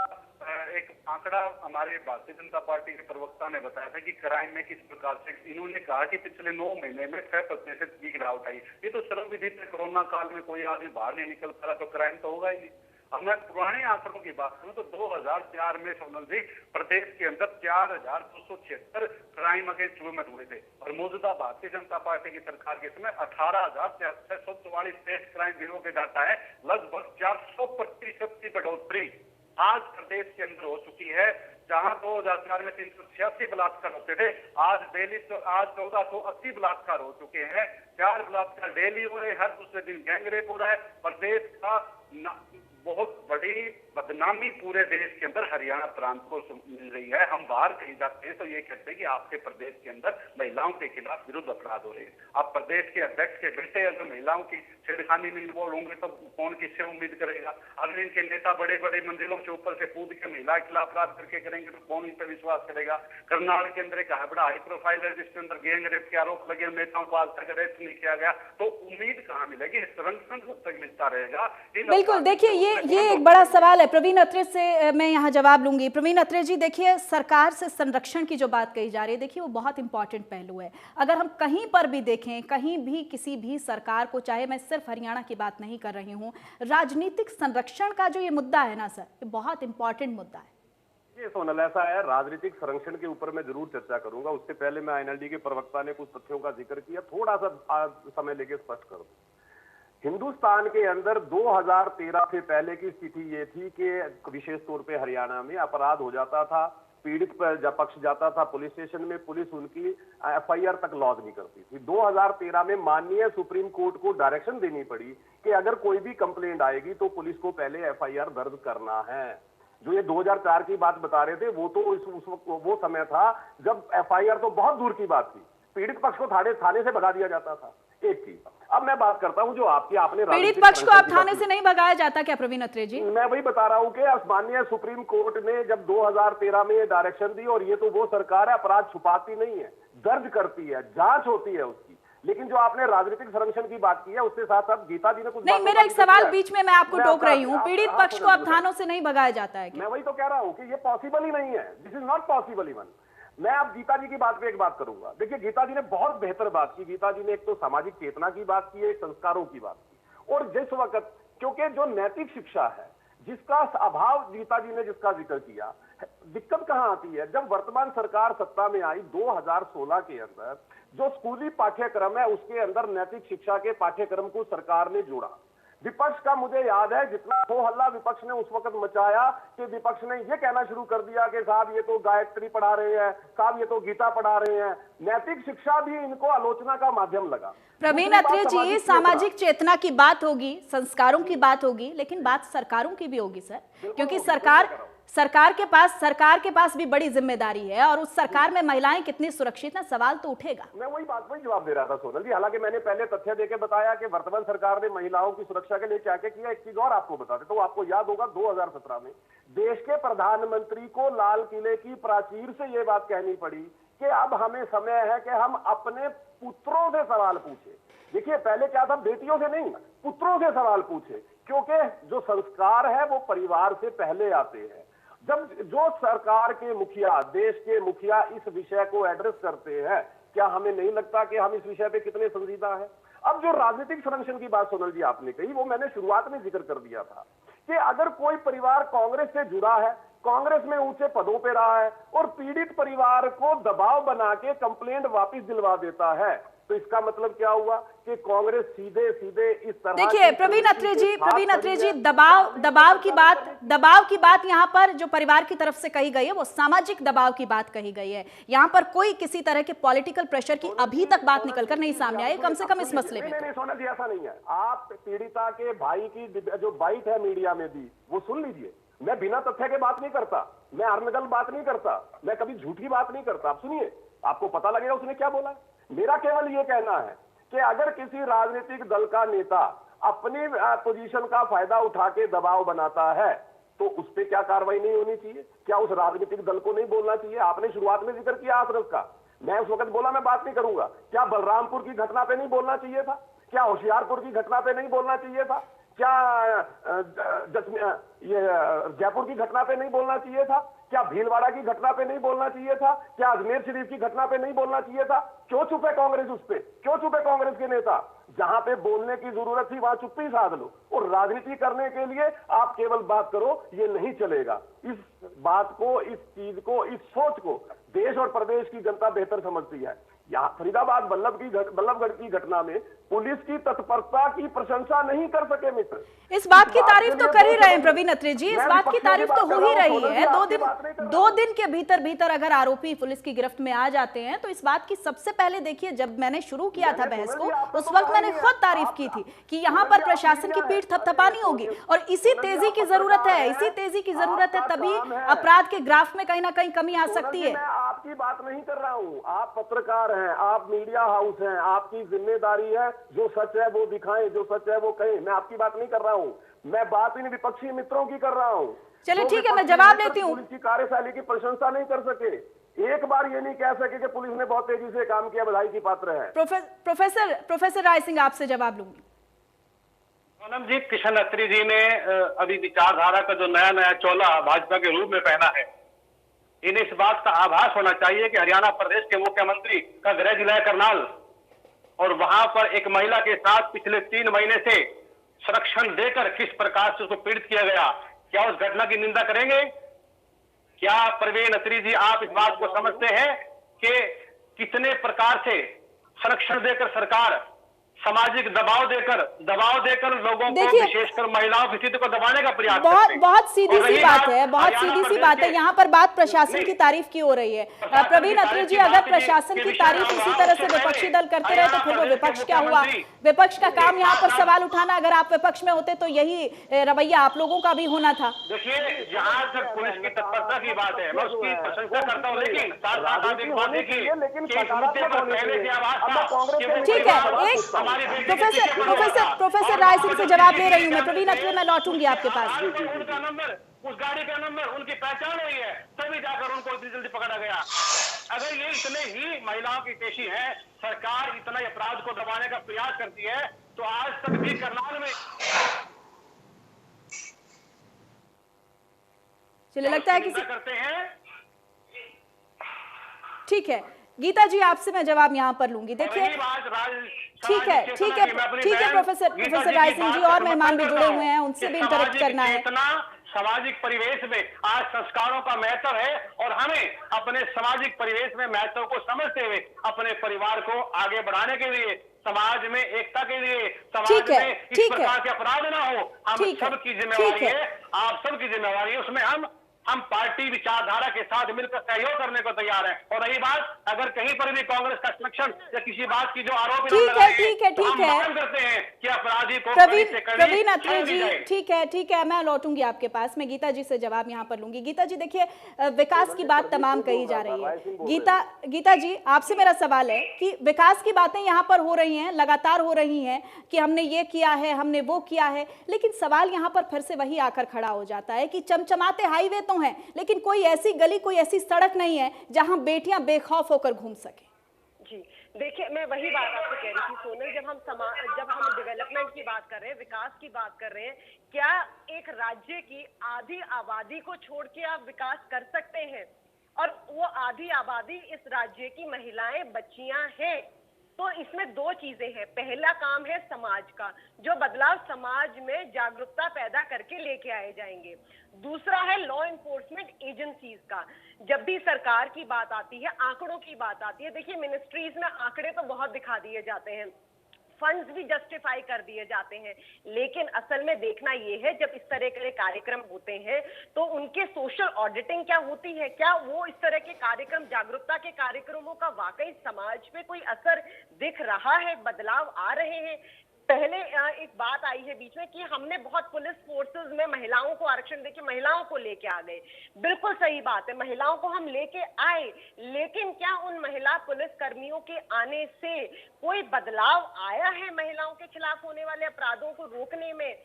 एक आंकड़ा हमारे भारतीय जनता पार्टी के प्रवक्ता ने बताया था कि क्राइम में किस प्रकार से, इन्होंने कहा कि पिछले 9 महीने में 6% की गिरावट आई। ये तो सर्वविदित है, कोरोना काल में कोई आदमी बाहर नहीं निकल पा रहा तो क्राइम तो होगा ही नहीं। अब मैं पुराने आंकड़ों की बात करूं तो 2004 में सोनल जी प्रदेश के अंदर 4276 क्राइम अगेंस्ट वुमेन हुए थे, और मौजूदा भारतीय जनता पार्टी की सरकार के समय 18,644 टेस्ट क्राइम ब्यूरो के डाटा है, लगभग 400% की बढ़ोतरी आज प्रदेश के अंदर हो चुकी है। जहां 2004 में 386 बलात्कार होते थे, आज 1480 बलात्कार हो चुके हैं। 4 बलात्कार डेली हो रहे, हर दूसरे दिन गैंगरेप हो रहा है। प्रदेश का बहुत बड़ी बदनामी पूरे देश के अंदर हरियाणा प्रांत को मिल रही है। हम बाहर कहीं जाते हैं तो ये कहते हैं कि आपके प्रदेश के अंदर महिलाओं के खिलाफ विरुद्ध अपराध हो रहे हैं। आप प्रदेश के अध्यक्ष के बेटे अगर महिलाओं की छेड़खानी में इन्वॉल्व होंगे तो कौन किससे उम्मीद करेगा? अगर इनके नेता बड़े बड़े मंजिलों से ऊपर से कूद के महिला के खिलाफ अपराध करके करेंगे तो कौन इन पर विश्वास करेगा? करनाल के अंदर एक बड़ा हाई प्रोफाइल है जिसके अंदर गैंगरेप के आरोप लगे, नेताओं को आज तक अरेस्ट नहीं किया गया, तो उम्मीद कहाँ मिलेगी? संरक्षण कब तक मिलता रहेगा? बिल्कुल। देखिए, ये एक बड़ा सवाल है। प्रवीण अत्रे से मैं यहाँ जवाब लूंगी। प्रवीण अत्रे जी, देखिए, सरकार से संरक्षण की जो बात कही जा रही है, देखिए वो बहुत इंपॉर्टेंट पहलू है। अगर हम कहीं पर भी देखें, कहीं भी किसी भी सरकार को, चाहे मैं सिर्फ हरियाणा की बात नहीं कर रही हूँ, राजनीतिक संरक्षण का जो ये मुद्दा है ना सर, ये बहुत इंपॉर्टेंट मुद्दा है। ये सोनल, ऐसा है, राजनीतिक संरक्षण के ऊपर मैं जरूर चर्चा करूंगा। उससे पहले मैं आईएनएलडी के प्रवक्ता ने कुछ तथ्यों का जिक्र किया, थोड़ा सा समय लेके स्पष्ट कर दूं। हिंदुस्तान के अंदर 2013 से पहले की स्थिति ये थी कि विशेष तौर पे हरियाणा में अपराध हो जाता था, पीड़ित पर पक्ष जाता था पुलिस स्टेशन में, पुलिस उनकी एफआईआर तक लॉन्च नहीं करती थी। 2013 में माननीय सुप्रीम कोर्ट को डायरेक्शन देनी पड़ी कि अगर कोई भी कंप्लेंट आएगी तो पुलिस को पहले एफआईआर दर्ज करना है। जो ये 2004 की बात बता रहे थे, वो तो उस वक्त वो समय था जब एफआईआर तो बहुत दूर की बात थी, पीड़ित पक्ष को थाने से भगा दिया जाता था। एक चीज। अब मैं बात करता हूं जो आपने पीड़ित पक्ष को अब थाने से नहीं भगाया जाता क्या प्रवीण अत्रे जी? मैं वही बता रहा हूं कि माननीय सुप्रीम कोर्ट ने जब 2013 में डायरेक्शन दी, और ये तो वो सरकार है, अपराध छुपाती नहीं है, दर्ज करती है, जांच होती है उसकी। लेकिन जो आपने राजनीतिक संरक्षण की बात की है, उसके साथ साथ गीता जी ने कुछ नहीं, मेरा एक सवाल बीच में मैं आपको टोक रही हूँ, पीड़ित पक्ष को अब थानों से नहीं भगाया जाता है? मैं वही तो कह रहा हूँ कि ये पॉसिबल ही नहीं है, this is not possible even. मैं अब गीता जी की बात पे एक बात करूंगा। देखिए, गीता जी ने बहुत बेहतर बात की। गीता जी ने एक तो सामाजिक चेतना की बात की है, एक संस्कारों की बात की, और जिस वक्त, क्योंकि जो नैतिक शिक्षा है जिसका अभाव गीता जी ने जिसका जिक्र किया, दिक्कत कहां आती है? जब वर्तमान सरकार सत्ता में आई 2016 के अंदर जो स्कूली पाठ्यक्रम है उसके अंदर नैतिक शिक्षा के पाठ्यक्रम को सरकार ने जोड़ा। विपक्ष का मुझे याद है जितना हो हल्ला विपक्ष ने उस वक्त मचाया कि विपक्ष ने ये कहना शुरू कर दिया कि साहब ये तो गायत्री पढ़ा रहे हैं, साहब ये तो गीता पढ़ा रहे हैं। नैतिक शिक्षा भी इनको आलोचना का माध्यम लगा। प्रवीण अत्रे जी, सामाजिक चेतना की बात होगी, संस्कारों की बात होगी, लेकिन बात सरकारों की भी होगी सर, क्योंकि सरकार के पास भी बड़ी जिम्मेदारी है और उस सरकार में महिलाएं कितनी सुरक्षित हैं, सवाल तो उठेगा। मैं वही जवाब दे रहा था सोनल जी। हालांकि मैंने पहले तथ्य देके बताया कि वर्तमान सरकार ने महिलाओं की सुरक्षा के लिए क्या क्या किया। एक चीज और आपको बता देता हूं, आपको याद होगा 2017 में देश के प्रधानमंत्री को लाल किले की प्राचीर से ये बात कहनी पड़ी कि अब हमें समय है कि हम अपने पुत्रों से सवाल पूछे। देखिए पहले क्या था, बेटियों से नहीं, पुत्रों से सवाल पूछे, क्योंकि जो संस्कार है वो परिवार से पहले आते हैं। जब जो सरकार के मुखिया, देश के मुखिया इस विषय को एड्रेस करते हैं, क्या हमें नहीं लगता कि हम इस विषय पे कितने संजीदा हैं? अब जो राजनीतिक संरक्षण की बात सोनल जी आपने कही, वो मैंने शुरुआत में जिक्र कर दिया था कि अगर कोई परिवार कांग्रेस से जुड़ा है, कांग्रेस में ऊंचे पदों पे रहा है और पीड़ित परिवार को दबाव बना के कंप्लेंट वापस दिलवा देता है, तो इसका मतलब क्या हुआ कि कांग्रेस सीधे सीधे इस तरह। देखिए प्रवीण अत्रे जी, दबाव की बात यहाँ पर जो परिवार की तरफ से कही गई है वो सामाजिक दबाव की बात कही गई है। यहाँ पर कोई किसी तरह के पॉलिटिकल प्रेशर की अभी तक बात निकलकर नहीं सामने आई, कम से कम इस मसले में। नहीं सोना जी, ऐसा नहीं है। आप पीड़िता के भाई की जो बाइट है मीडिया में दी, वो सुन लीजिए। मैं बिना तथ्य के बात नहीं करता, मैं अनर्गल बात नहीं करता, मैं कभी झूठी बात नहीं करता। आप सुनिए, आपको पता लगेगा उसने क्या बोला। मेरा केवल ये कहना है कि अगर किसी राजनीतिक दल का नेता अपनी पोजीशन का फायदा उठा के दबाव बनाता है तो उस पर क्या कार्रवाई नहीं होनी चाहिए? क्या उस राजनीतिक दल को नहीं बोलना चाहिए? आपने शुरुआत में जिक्र किया हाथरस का, मैं उस वक्त बोला मैं बात नहीं करूंगा। क्या बलरामपुर की घटना पे नहीं बोलना चाहिए था? क्या होशियारपुर की घटना पे नहीं बोलना चाहिए था? क्या ये जयपुर की घटना पे नहीं बोलना चाहिए था? क्या भीलवाड़ा की घटना पे नहीं बोलना चाहिए था? क्या अजमेर शरीफ की घटना पे नहीं बोलना चाहिए था? क्यों चुपे कांग्रेस उस पे? क्यों चुपे कांग्रेस के नेता? जहां पे बोलने की जरूरत थी वहां चुप्पी साध लो, और राजनीति करने के लिए आप केवल बात करो, ये नहीं चलेगा। इस बात को, इस चीज को, इस सोच को देश और प्रदेश की जनता बेहतर समझती है। यहाँ फरीदाबाद बल्लभगढ़ की घटना में पुलिस की तत्परता की प्रशंसा नहीं कर सके मित्र। इस बात की तारीफ तो कर ही रहे हैं प्रवीण अत्रे जी, इस बात की तारीफ तो हो ही रही है। दो दिन के भीतर अगर आरोपी पुलिस की गिरफ्त में आ जाते हैं तो इस बात की सबसे पहले देखिए, जब मैंने शुरू किया था बहस को उस वक्त मैंने खुद तारीफ की थी कि यहाँ पर प्रशासन की पीठ थपथपानी होगी और इसी तेजी की जरूरत है, इसी तेजी की जरूरत है, तभी अपराध के ग्राफ में कहीं ना कहीं कमी आ सकती है। आपकी बात नहीं कर रहा हूँ, आप पत्रकार हैं, आप मीडिया हाउस हैं, आपकी जिम्मेदारी है जो सच है वो दिखाएं, जो सच है वो कहें। मैं आपकी बात नहीं कर रहा हूं, मैं बात इन विपक्षी मित्रों की कर रहा हूं। चलिए ठीक है, मैं जवाब लेती हूं। पुलिस की कार्यशैली की प्रशंसा नहीं कर सके, एक बार ये नहीं कह सके कि पुलिस ने बहुत तेजी से काम किया, बधाई की पात्र है। प्रोफेसर राय सिंह आपसे जवाब लूंगी। पूनम जी, किशन अत्री जी ने अभी विचारधारा का जो नया चोला भाजपा के रूप में पहना है, इन्हें इस बात का आभास होना चाहिए कि हरियाणा प्रदेश के मुख्यमंत्री का गृह जिला है करनाल, और वहां पर एक महिला के साथ पिछले 3 महीने से संरक्षण देकर किस प्रकार से उसको पीड़ित किया गया, क्या उस घटना की निंदा करेंगे? क्या प्रवीण अत्री जी आप इस बात को समझते हैं कि कितने प्रकार से संरक्षण देकर सरकार सामाजिक दबाव देकर लोगों को, विशेषकर महिलाओं की स्थिति को दबाने का प्रयास करते हैं। बहुत सीधी सी बात है, बहुत सीधी सी बात है। यहाँ पर बात प्रशासन की तारीफ की हो रही है। प्रवीण अत्री जी, अगर प्रशासन की तारीफ इसी तरह से विपक्षी दल करते रहे तो फिर वो विपक्ष क्या हुआ? विपक्ष का काम यहाँ पर सवाल उठाना। अगर आप विपक्ष में होते तो यही रवैया आप लोगों का भी होना था। देखिए, जहाँ तक पुलिस की तत्परता की बात है मैं उसकी प्रशंसा करता हूँ, लेकिन साथ एक बात देखिए, ठीक है, प्रोफेसर राय सिंह से जवाब ले रही हूँ मैं। प्रवीण अत्री, मैं लौटूंगी आपके पास। उस गाड़ी का नंबर, उनकी पहचान हुई है, तभी जाकर उनको इतनी जल्दी पकड़ा गया। अगर ये इतने ही महिलाओं की पेशी है, सरकार इतना अपराध को दबाने का प्रयास करती है, तो आज तक भी करनाल में चलिए लगता है किसी करते हैं। ठीक है, गीता जी आपसे मैं जवाब यहाँ पर लूंगी। देखिए ठीक है प्रोफेसर राय सिंह जी और मेहमान भी जुड़े हुए हैं, उनसे भी इंटरेक्ट करना है। सामाजिक परिवेश में आज संस्कारों का महत्व है और हमें अपने सामाजिक परिवेश में महत्व को समझते हुए अपने परिवार को आगे बढ़ाने के लिए, समाज में एकता के लिए, समाज में इस प्रकार के अपराध ना हो, हम सबकी जिम्मेवारी है, आप सबकी जिम्मेवारी है। उसमें हम पार्टी विचारधारा के साथ मिलकर सहयोग करने को तैयार हैं। और रही बात, अगर कहीं पर भी कांग्रेस का सक्षम या किसी बात की जो आरोप ठीक है करते हैं कि अपराधी को प्रवीण अत्री जी, ठीक है, मैं लौटूंगी आपके पास, मैं गीता जी से जवाब यहाँ पर लूंगी। गीता जी देखिए, विकास की बात तमाम कही जा रही है। गीता जी, आपसे मेरा सवाल है कि विकास की बातें यहाँ पर हो रही हैं, लगातार हो रही हैं कि हमने ये किया है, हमने वो किया है, लेकिन सवाल यहाँ पर फिर से वही आकर खड़ा हो जाता है कि चमचमाते हाईवे तो हैं, लेकिन कोई ऐसी गली, कोई ऐसी सड़क नहीं है जहां बेटियां बेखौफ होकर घूम सके। जी देखिए, मैं वही बात आपको कह रही थी सोनल, जब हम डेवलपमेंट की बात कर रहे हैं, विकास की बात कर रहे हैं, क्या एक राज्य की आधी आबादी को छोड़ के आप विकास कर सकते हैं? और वो आधी आबादी इस राज्य की महिलाएं, बच्चियां हैं। तो इसमें दो चीजें हैं। पहला काम है समाज का, जो बदलाव समाज में जागरूकता पैदा करके लेके आए जाएंगे। दूसरा है लॉ एनफोर्समेंट एजेंसीज का। जब भी सरकार की बात आती है, आंकड़ों की बात आती है, देखिए मिनिस्ट्रीज में आंकड़े तो बहुत दिखा दिए जाते हैं, फंड्स भी जस्टिफाई कर दिए जाते हैं, लेकिन असल में देखना यह है जब इस तरह के कार्यक्रम होते हैं तो उनके सोशल ऑडिटिंग क्या होती है, क्या वो इस तरह के कार्यक्रम, जागरूकता के कार्यक्रमों का वाकई समाज पे कोई असर दिख रहा है, बदलाव आ रहे हैं। पहले एक बात आई है बीच में कि हमने बहुत पुलिस फोर्सेस में महिलाओं को आरक्षण देके महिलाओं को लेके आ गए। बिल्कुल सही बात है, महिलाओं को हम लेके आए, लेकिन क्या उन महिला पुलिस कर्मियों के आने से कोई बदलाव आया है महिलाओं के खिलाफ होने वाले अपराधों को रोकने में?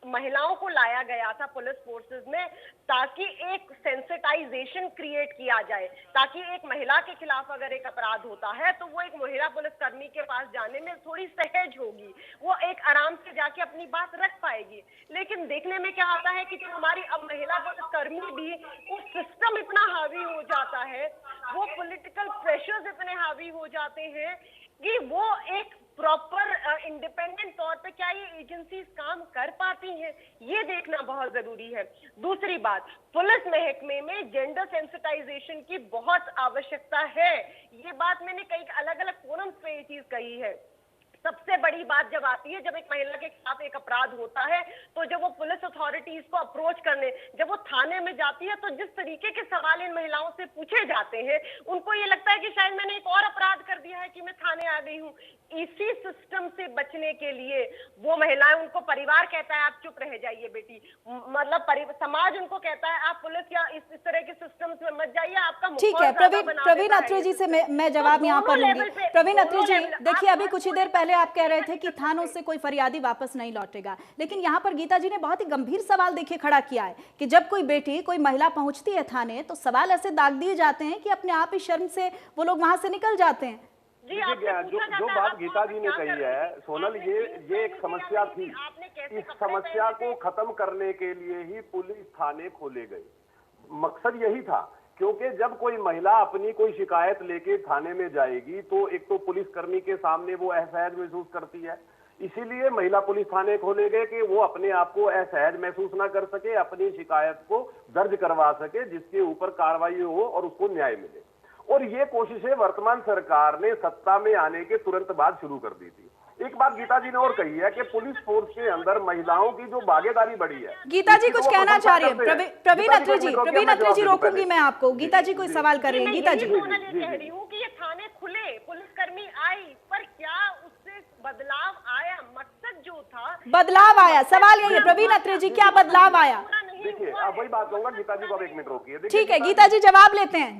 महिलाओं को लाया गया था पुलिस फोर्सेस में ताकि एक सेंसिटाइजेशन क्रिएट किया जाए, ताकि एक महिला के खिलाफ अगर एक अपराध होता है तो वो एक महिला पुलिसकर्मी के पास जाने में थोड़ी सहज होगी, वो एक आराम से जाके अपनी बात रख पाएगी। लेकिन देखने में क्या आता है कि जो हमारी अब महिला पुलिसकर्मी भी, वो सिस्टम इतना हावी हो जाता है, वो पॉलिटिकल प्रेशर्स इतने हावी हो जाते हैं कि वो एक प्रॉपर इंडिपेंडेंट तौर पे क्या ये एजेंसीज काम कर पाती हैं, ये देखना बहुत जरूरी है। दूसरी बात, पुलिस महकमे में जेंडर सेंसिटाइजेशन की बहुत आवश्यकता है। ये बात मैंने कई अलग अलग फोरम्स पे ये चीज कही है। सबसे बड़ी बात जब आती है, जब एक महिला के खिलाफ एक अपराध होता है तो जब वो पुलिस अथॉरिटीज को अप्रोच करने, जब वो थाने में जाती है, तो जिस तरीके के सवाल इन महिलाओं से पूछे जाते हैं, उनको ये लगता है कि शायद मैंने एक और अपराध कर दिया है कि मैं थाने आ गई हूँ। इसी सिस्टम से बचने के लिए वो महिलाएं, उनको परिवार कहता है आप चुप रह जाइए बेटी, मतलब समाज उनको कहता है आप पुलिस या इस तरह के सिस्टम्स में मत जाइए, आपका ठीक है। प्रवीण अत्री जी से मैं जवाब यहाँ पर लूंगी। प्रवीण अत्री जी, देखिए अभी कुछ ही देर पहले आप कह रहे थे कि थानों से कोई फरियादी वापस नहीं लौटेगा, लेकिन यहाँ पर गीता जी ने बहुत ही गंभीर सवाल देखिए खड़ा किया है कि जब कोई बेटी, कोई महिला पहुंचती है थाने तो सवाल ऐसे दाग दिए जाते हैं कि अपने आप ही शर्म से वो लोग वहां से निकल जाते हैं। जो बात गीता जी ने कही है सोनल, ये एक समस्या थी। इस समस्या को खत्म करने के लिए ही पुलिस थाने खोले गए, मकसद यही था। क्योंकि जब कोई महिला अपनी कोई शिकायत लेके थाने में जाएगी तो एक तो पुलिसकर्मी के सामने वो असहज महसूस करती है, इसीलिए महिला पुलिस थाने खोले गए कि वो अपने आप को असहज महसूस ना कर सके, अपनी शिकायत को दर्ज करवा सके, जिसके ऊपर कार्रवाई हो और उसको न्याय मिले। और ये कोशिशें वर्तमान सरकार ने सत्ता में आने के तुरंत बाद शुरू कर दी थी। एक बात गीता जी ने और कही है कि पुलिस फोर्स के अंदर महिलाओं की जो भागीदारी बढ़ी है। गीता जी कुछ कहना चाह रही है? प्रवीण अत्री जी रोकूंगी मैं आपको। गीता जी कोई सवाल कर रही है। गीता जी, कह रही हूँ कि ये थाने खुले, पुलिसकर्मी आई, पर क्या उससे बदलाव आया? मकसद जो था बदलाव आया, सवाल यही है प्रवीण अत्री जी, क्या बदलाव आया? देखिए अब वही बात कहूंगा, गीता जी को अब एक मिनट रोकिए। ठीक है गीता जी, जवाब लेते हैं।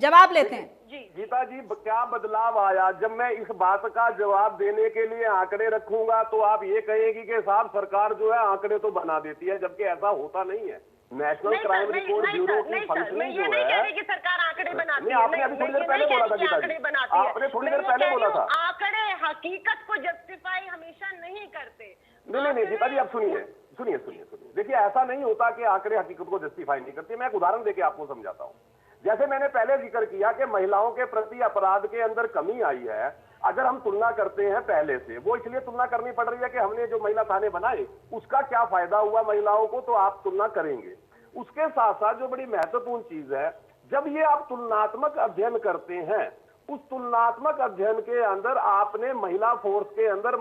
गीता जी, क्या बदलाव आया? जब मैं इस बात का जवाब देने के लिए आंकड़े रखूंगा तो आप ये कहेंगी कि साहब सरकार जो है आंकड़े तो बना देती है, जबकि ऐसा होता नहीं है। नेशनल क्राइम रिकॉर्ड ब्यूरो की फंक्शनिंग जो है, सरकार आंकड़े बनाती है। आपने अभी थोड़ी देर पहले बोला था गीता जी, आपने थोड़ी देर पहले बोला था आंकड़े हकीकत को जस्टिफाई हमेशा नहीं करते। नहीं गीता जी, आप सुनिए। देखिए ऐसा नहीं होता कि आंकड़े हकीकत को जस्टिफाई नहीं करते। मैं एक उदाहरण देके आपको समझाता हूँ। जैसे मैंने पहले जिक्र किया कि महिलाओं के प्रति अपराध के अंदर कमी आई है, अगर हम तुलना करते हैं पहले से, वो इसलिए तुलना करनी पड़ रही है कि हमने जो महिला थाने बनाए उसका क्या फायदा हुआ महिलाओं को, तो आप तुलना करेंगे। उसके साथ साथ जो बड़ी महत्वपूर्ण चीज है, जब ये आप तुलनात्मक अध्ययन करते हैं, उस तुलनात्मक अध्ययन के अंदर आपने महिला फोर्स के अंदर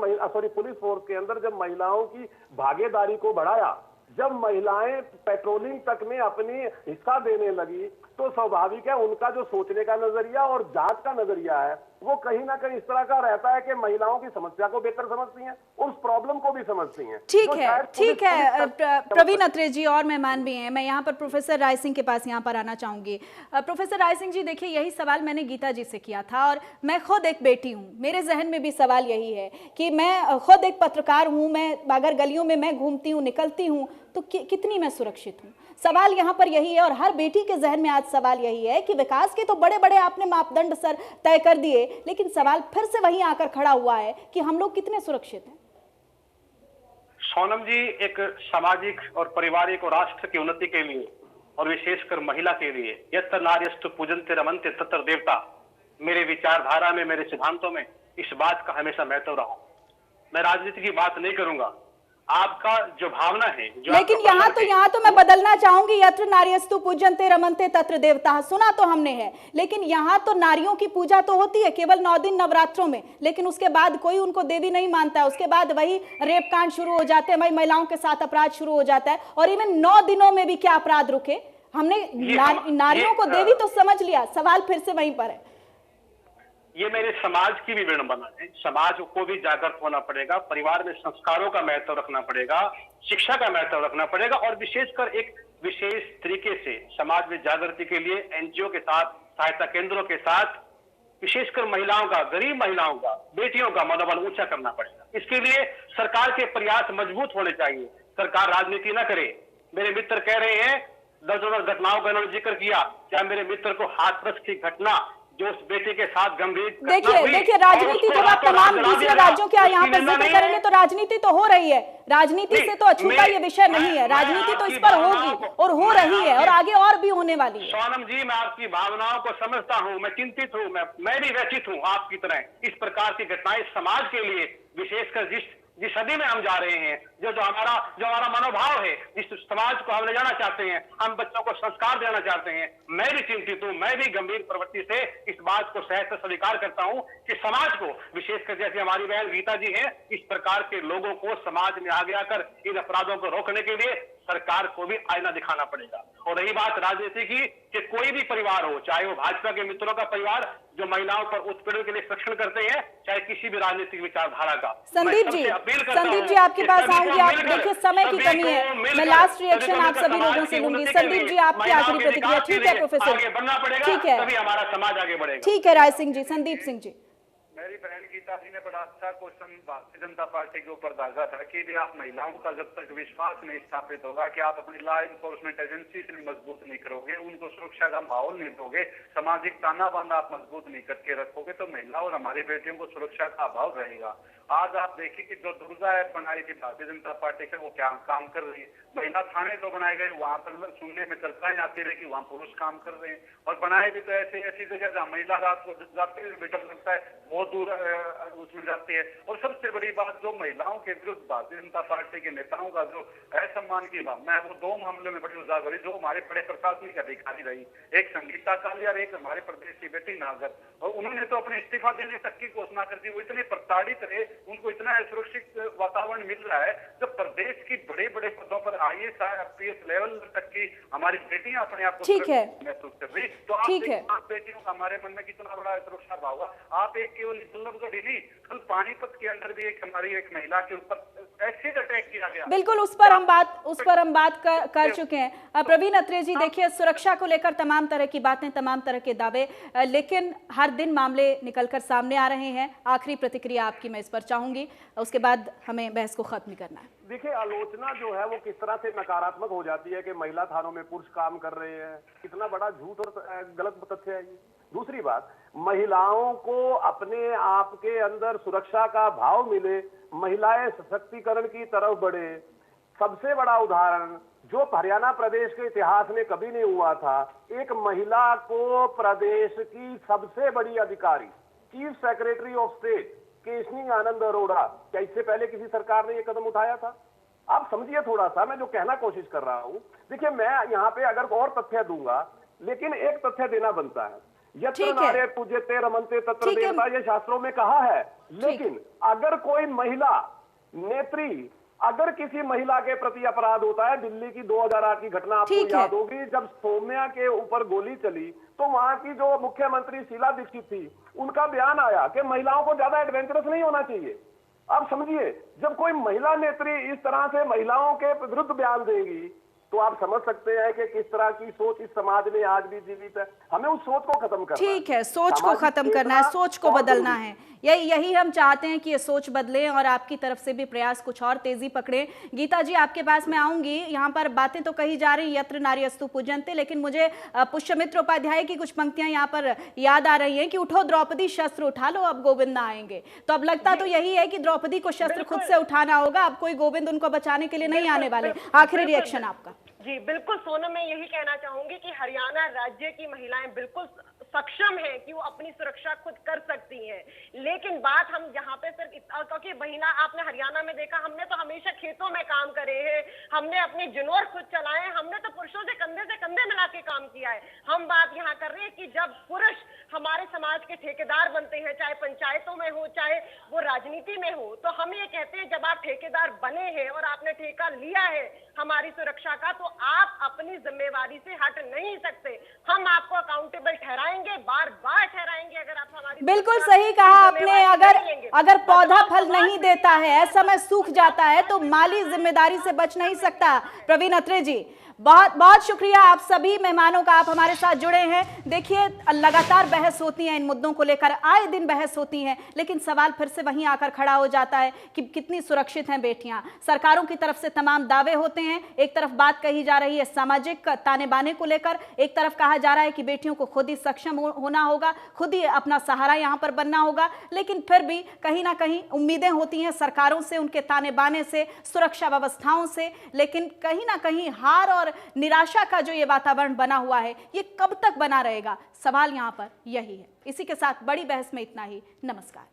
पुलिस फोर्स के अंदर जब महिलाओं की भागीदारी को बढ़ाया, जब महिलाएं पेट्रोलिंग तक में अपनी हिस्सा देने लगी, तो स्वाभाविक है उनका जो सोचने का नजरिया और जांच का नजरिया है वो कहीं ना कहीं इस तरह का रहता है कि महिलाओं की समस्या को बेहतर समझती हैं और उस प्रॉब्लम को भी समझती हैं। ठीक है प्रवीण अत्रे जी, और मेहमान भी हैं। मैं यहाँ पर प्रोफेसर राय सिंह के पास यहाँ पर आना चाहूंगी। प्रोफेसर राय सिंह जी, देखिए यही सवाल मैंने गीता जी से किया था और मैं खुद एक बेटी हूँ, मेरे जहन में भी सवाल यही है कि मैं खुद एक पत्रकार हूँ, मैं अगर गलियों में मैं घूमती हूँ, निकलती हूँ तो कितनी मैं सुरक्षित हूँ। सवाल यहाँ पर यही है और हर बेटी के जहन में आज सवाल यही है कि विकास के तो बड़े बड़े आपने मापदंड सर तय कर दिए, लेकिन सवाल फिर से वहीं आकर खड़ा हुआ है कि हम लोग कितने सुरक्षित हैं। सोनम जी, एक सामाजिक और पारिवारिक और राष्ट्र की उन्नति के लिए और विशेषकर महिला के लिए यत्र नार्यस्तु पूजन्ते रमन्ते तत्र देवता, मेरे विचारधारा में, मेरे सिद्धांतों में इस बात का हमेशा महत्व रहा। मैं राजनीति की बात नहीं करूंगा, आपका जो भावना है जो, लेकिन यहाँ तो मैं बदलना चाहूंगी, यत्र नार्यस्तु पूज्यन्ते रमन्ते तत्र देवता, सुना तो हमने है, लेकिन यहाँ तो नारियों की पूजा तो होती है केवल 9 दिन नवरात्रों में, लेकिन उसके बाद कोई उनको देवी नहीं मानता है। उसके बाद वही रेप कांड शुरू हो जाते हैं, वही महिलाओं के साथ अपराध शुरू हो जाता है। और इवन 9 दिनों में भी क्या अपराध रुके? हमने नारियों को देवी तो समझ लिया, सवाल फिर से वहीं पर है। ये मेरे समाज की भी विडंबना है। समाज को भी जागृत होना पड़ेगा, परिवार में संस्कारों का महत्व रखना पड़ेगा, शिक्षा का महत्व रखना पड़ेगा और विशेषकर एक विशेष तरीके से समाज में जागृति के लिए एनजीओ के साथ, सहायता केंद्रों के साथ, विशेषकर महिलाओं का, गरीब महिलाओं का, बेटियों का मनोबल ऊंचा करना पड़ेगा। इसके लिए सरकार के प्रयास मजबूत होने चाहिए। सरकार राजनीति न करे। मेरे मित्र कह रहे हैं, दर्जनों घटनाओं का उन्होंने जिक्र किया, क्या मेरे मित्र को हाथरस की घटना जो उस बेटे के साथ गंभीर देखिए राजनीति जब आप तमाम दूसरे राज्यों के यहाँ पर जिक्र करेंगे तो राजनीति तो हो रही है, राजनीति से तो अछूता ये विषय नहीं है, राजनीति तो इस पर होगी और हो रही है और आगे और भी होने वाली है। सोनम जी, मैं आपकी भावनाओं को समझता हूँ, मैं चिंतित हूँ, मैं भी व्यथित हूँ आपकी तरह। इस प्रकार की घटनाएं समाज के लिए, विशेषकर जिस सदी में हम जा रहे हैं, जो हमारा मनोभाव है, जिस समाज को हम ले जाना चाहते हैं, हम बच्चों को संस्कार देना चाहते हैं, मैं भी चिंतित हूं। मैं भी गंभीर प्रवृत्ति से इस बात को सहज स्वीकार करता हूं कि समाज को, विशेषकर जैसे हमारी बहन गीता जी है, इस प्रकार के लोगों को समाज में आगे आकर इन अपराधों को रोकने के लिए सरकार को भी आईना दिखाना पड़ेगा। और रही बात राजनीति की, कि कोई भी परिवार हो, चाहे वो भाजपा के मित्रों का परिवार जो महिलाओं पर उत्पीड़न के लिए संरक्षण करते हैं, चाहे किसी भी राजनीतिक विचारधारा का। संदीप जी आपके पास आऊंगी। आप देखिए समय की कमी है, मैं लास्ट रिएक्शन आप सभी लोगों से लूंगी। संदीप जी, आपकी आखिरी प्रतिक्रिया। ठीक है प्रोफेसर, आगे बढ़ना पड़ेगा, ठीक है, तभी हमारा समाज आगे बढ़ेगा। ठीक है राय सिंह जी। संदीप सिंह जी, मेरी बहन गीता जी ने बड़ा अच्छा क्वेश्चन भारतीय जनता पार्टी के ऊपर दागा था कि आप महिलाओं का जब तक विश्वास नहीं स्थापित होगा, कि आप अपनी लॉ इन्फोर्समेंट एजेंसी से मजबूत नहीं करोगे, उनको सुरक्षा का माहौल नहीं दोगे, सामाजिक ताना बाना आप मजबूत नहीं करके रखोगे, तो महिला और हमारी बेटियों को सुरक्षा का अभाव रहेगा। आज आप देखिए कि जो दुर्गा ऐप बनाई थी भारतीय जनता पार्टी से, वो क्या काम कर रही है। महिला थाने तो बनाए गए, वहां पर सुनने में चर्चाएं आती रही कि वहां पुरुष काम कर रहे हैं, और बनाए भी तो ऐसी जगह जहाँ महिला रात को जाते हुए बेटर लगता है, बहुत दूर उसमें जाती है। और सबसे बड़ी बात, जो महिलाओं के विरुद्ध भारतीय जनता पार्टी के नेताओं का जो असम्मान की भावना है, वो 2 मामलों में बड़ी उजागर हुई, जो हमारे बड़े प्रशासनिक अधिकारी रही, एक संगीता कालिया और एक हमारे प्रदेश की बेटी नागर, और उन्होंने तो अपने इस्तीफा देने तक की घोषणा कर दी। वो इतने प्रताड़ित रहे, उनको इतना असुरक्षित वातावरण मिल रहा है, जब प्रदेश की बड़े बड़े पदों पर IAS IPS लेवल तक की हमारी बेटियां अपने आप को महसूस कर रही, तो आप बेटियों का हमारे मन में कितना बड़ा सुरक्षा भाव हुआ। आप एक केवल बल्लभगढ़ ही नहीं, कल पानीपत के अंदर भी हमारी एक महिला के ऊपर एसिड अटैक किया गया। बिल्कुल, उस पर हम बात कर चुके हैं। प्रवीण अत्रे जी, देखिए सुरक्षा को लेकर तमाम तरह की बातें, तमाम तरह के दावे, लेकिन हर दिन मामले निकलकर सामने आ रहे हैं। आखिरी प्रतिक्रिया आपकी मैं इस पर चाहूंगी, उसके बाद हमें बहस को खत्म करना है। देखिए, आलोचना जो है वो किस तरह से नकारात्मक हो जाती है कि महिला थानों में पुरुष काम कर रहे हैं, कितना बड़ा झूठ और गलत तथ्य है ये। दूसरी बात, महिलाओं को अपने आप के अंदर सुरक्षा का भाव मिले, महिलाएं सशक्तिकरण की तरफ बढ़े। सबसे बड़ा उदाहरण जो हरियाणा प्रदेश के इतिहास में कभी नहीं हुआ था, एक महिला को प्रदेश की सबसे बड़ी अधिकारी, chief secretary of state Keshni Anand Arora, क्या इससे पहले किसी सरकार ने यह कदम उठाया था? आप समझिए थोड़ा सा, मैं जो कहना कोशिश कर रहा हूं। देखिए, मैं यहाँ पे अगर और तथ्य दूंगा, लेकिन एक तथ्य देना बनता है। यत्र नारे पूज्यते रमन्ते तत्र देवता, ये शास्त्रों में कहा है। लेकिन अगर कोई महिला नेत्री, अगर किसी महिला के प्रति अपराध होता है, दिल्ली की 2008 की घटना आपको याद होगी, जब सौम्या के ऊपर गोली चली, तो वहां की जो मुख्यमंत्री शीला दीक्षित थी, उनका बयान आया कि महिलाओं को ज्यादा एडवेंचरस नहीं होना चाहिए। आप समझिए, जब कोई महिला नेत्री इस तरह से महिलाओं के विरुद्ध बयान देगी, तो आप समझ सकते हैं कि किस तरह की सोच इस समाज में आज भी जीवित है। हमें उस सोच को खत्म करना है। ठीक है, सोच को खत्म करना है, सोच को बदलना है। यही हम चाहते हैं कि ये सोच बदले और आपकी तरफ से भी प्रयास कुछ और तेजी पकड़े। गीता जी, आपके पास मैं आऊंगी। यहाँ पर बातें तो कही जा रही यत्र नार्यस्तु पूज्यन्ते, लेकिन मुझे पुष्यमित्र उपाध्याय की कुछ पंक्तियां यहाँ पर याद आ रही हैं कि उठो द्रौपदी शस्त्र उठा लो, अब गोविंद ना आएंगे। तो अब लगता तो यही है कि द्रौपदी को शस्त्र खुद से उठाना होगा, अब कोई गोविंद उनको बचाने के लिए नहीं आने वाले। आखिरी रिएक्शन आपका। जी बिल्कुल सोनम, मैं यही कहना चाहूंगी कि हरियाणा राज्य की महिलाएं बिल्कुल सक्षम हैं कि वो अपनी सुरक्षा खुद कर सकती हैं। लेकिन बात हम यहाँ पे सिर्फ क्योंकि बहिना, आपने हरियाणा में देखा, हमने तो हमेशा खेतों में काम करे हैं, हमने अपने जुनूर खुद चलाए हैं, हमने तो पुरुषों से कंधे मिला के काम किया है। हम बात यहाँ कर रहे हैं कि जब पुरुष हमारे समाज के ठेकेदार बनते हैं, चाहे पंचायतों में हो, चाहे वो राजनीति में हो, तो हम ये कहते हैं जब आप ठेकेदार बने हैं और आपने ठेका लिया है हमारी सुरक्षा का, तो आप अपनी जिम्मेवारी से हट नहीं सकते। हम आपको अकाउंटेबल ठहराएंगे, बार बार ठहराएंगे अगर आप हमारी। बिल्कुल सही कहा आपने। अगर पौधा फल नहीं देता है, ऐसा में सूख जाता है, तो माली जिम्मेदारी से बच नहीं सकता। प्रवीण अत्रे जी, बहुत बहुत शुक्रिया आप सभी मेहमानों का, आप हमारे साथ जुड़े हैं। देखिए, लगातार बहस होती है इन मुद्दों को लेकर, आए दिन बहस होती है, लेकिन सवाल फिर से वहीं आकर खड़ा हो जाता है कि कितनी सुरक्षित हैं बेटियां। सरकारों की तरफ से तमाम दावे होते हैं, एक तरफ बात कही जा रही है सामाजिक ताने बाने को लेकर, एक तरफ कहा जा रहा है कि बेटियों को खुद ही सक्षम होना होगा, खुद ही अपना सहारा यहाँ पर बनना होगा। लेकिन फिर भी कहीं ना कहीं उम्मीदें होती हैं सरकारों से, उनके ताने बाने से, सुरक्षा व्यवस्थाओं से, लेकिन कहीं ना कहीं हार और निराशा का जो ये वातावरण बना हुआ है, ये कब तक बना रहेगा? सवाल यहाँ पर यही है। इसी के साथ बड़ी बहस में इतना ही। नमस्कार।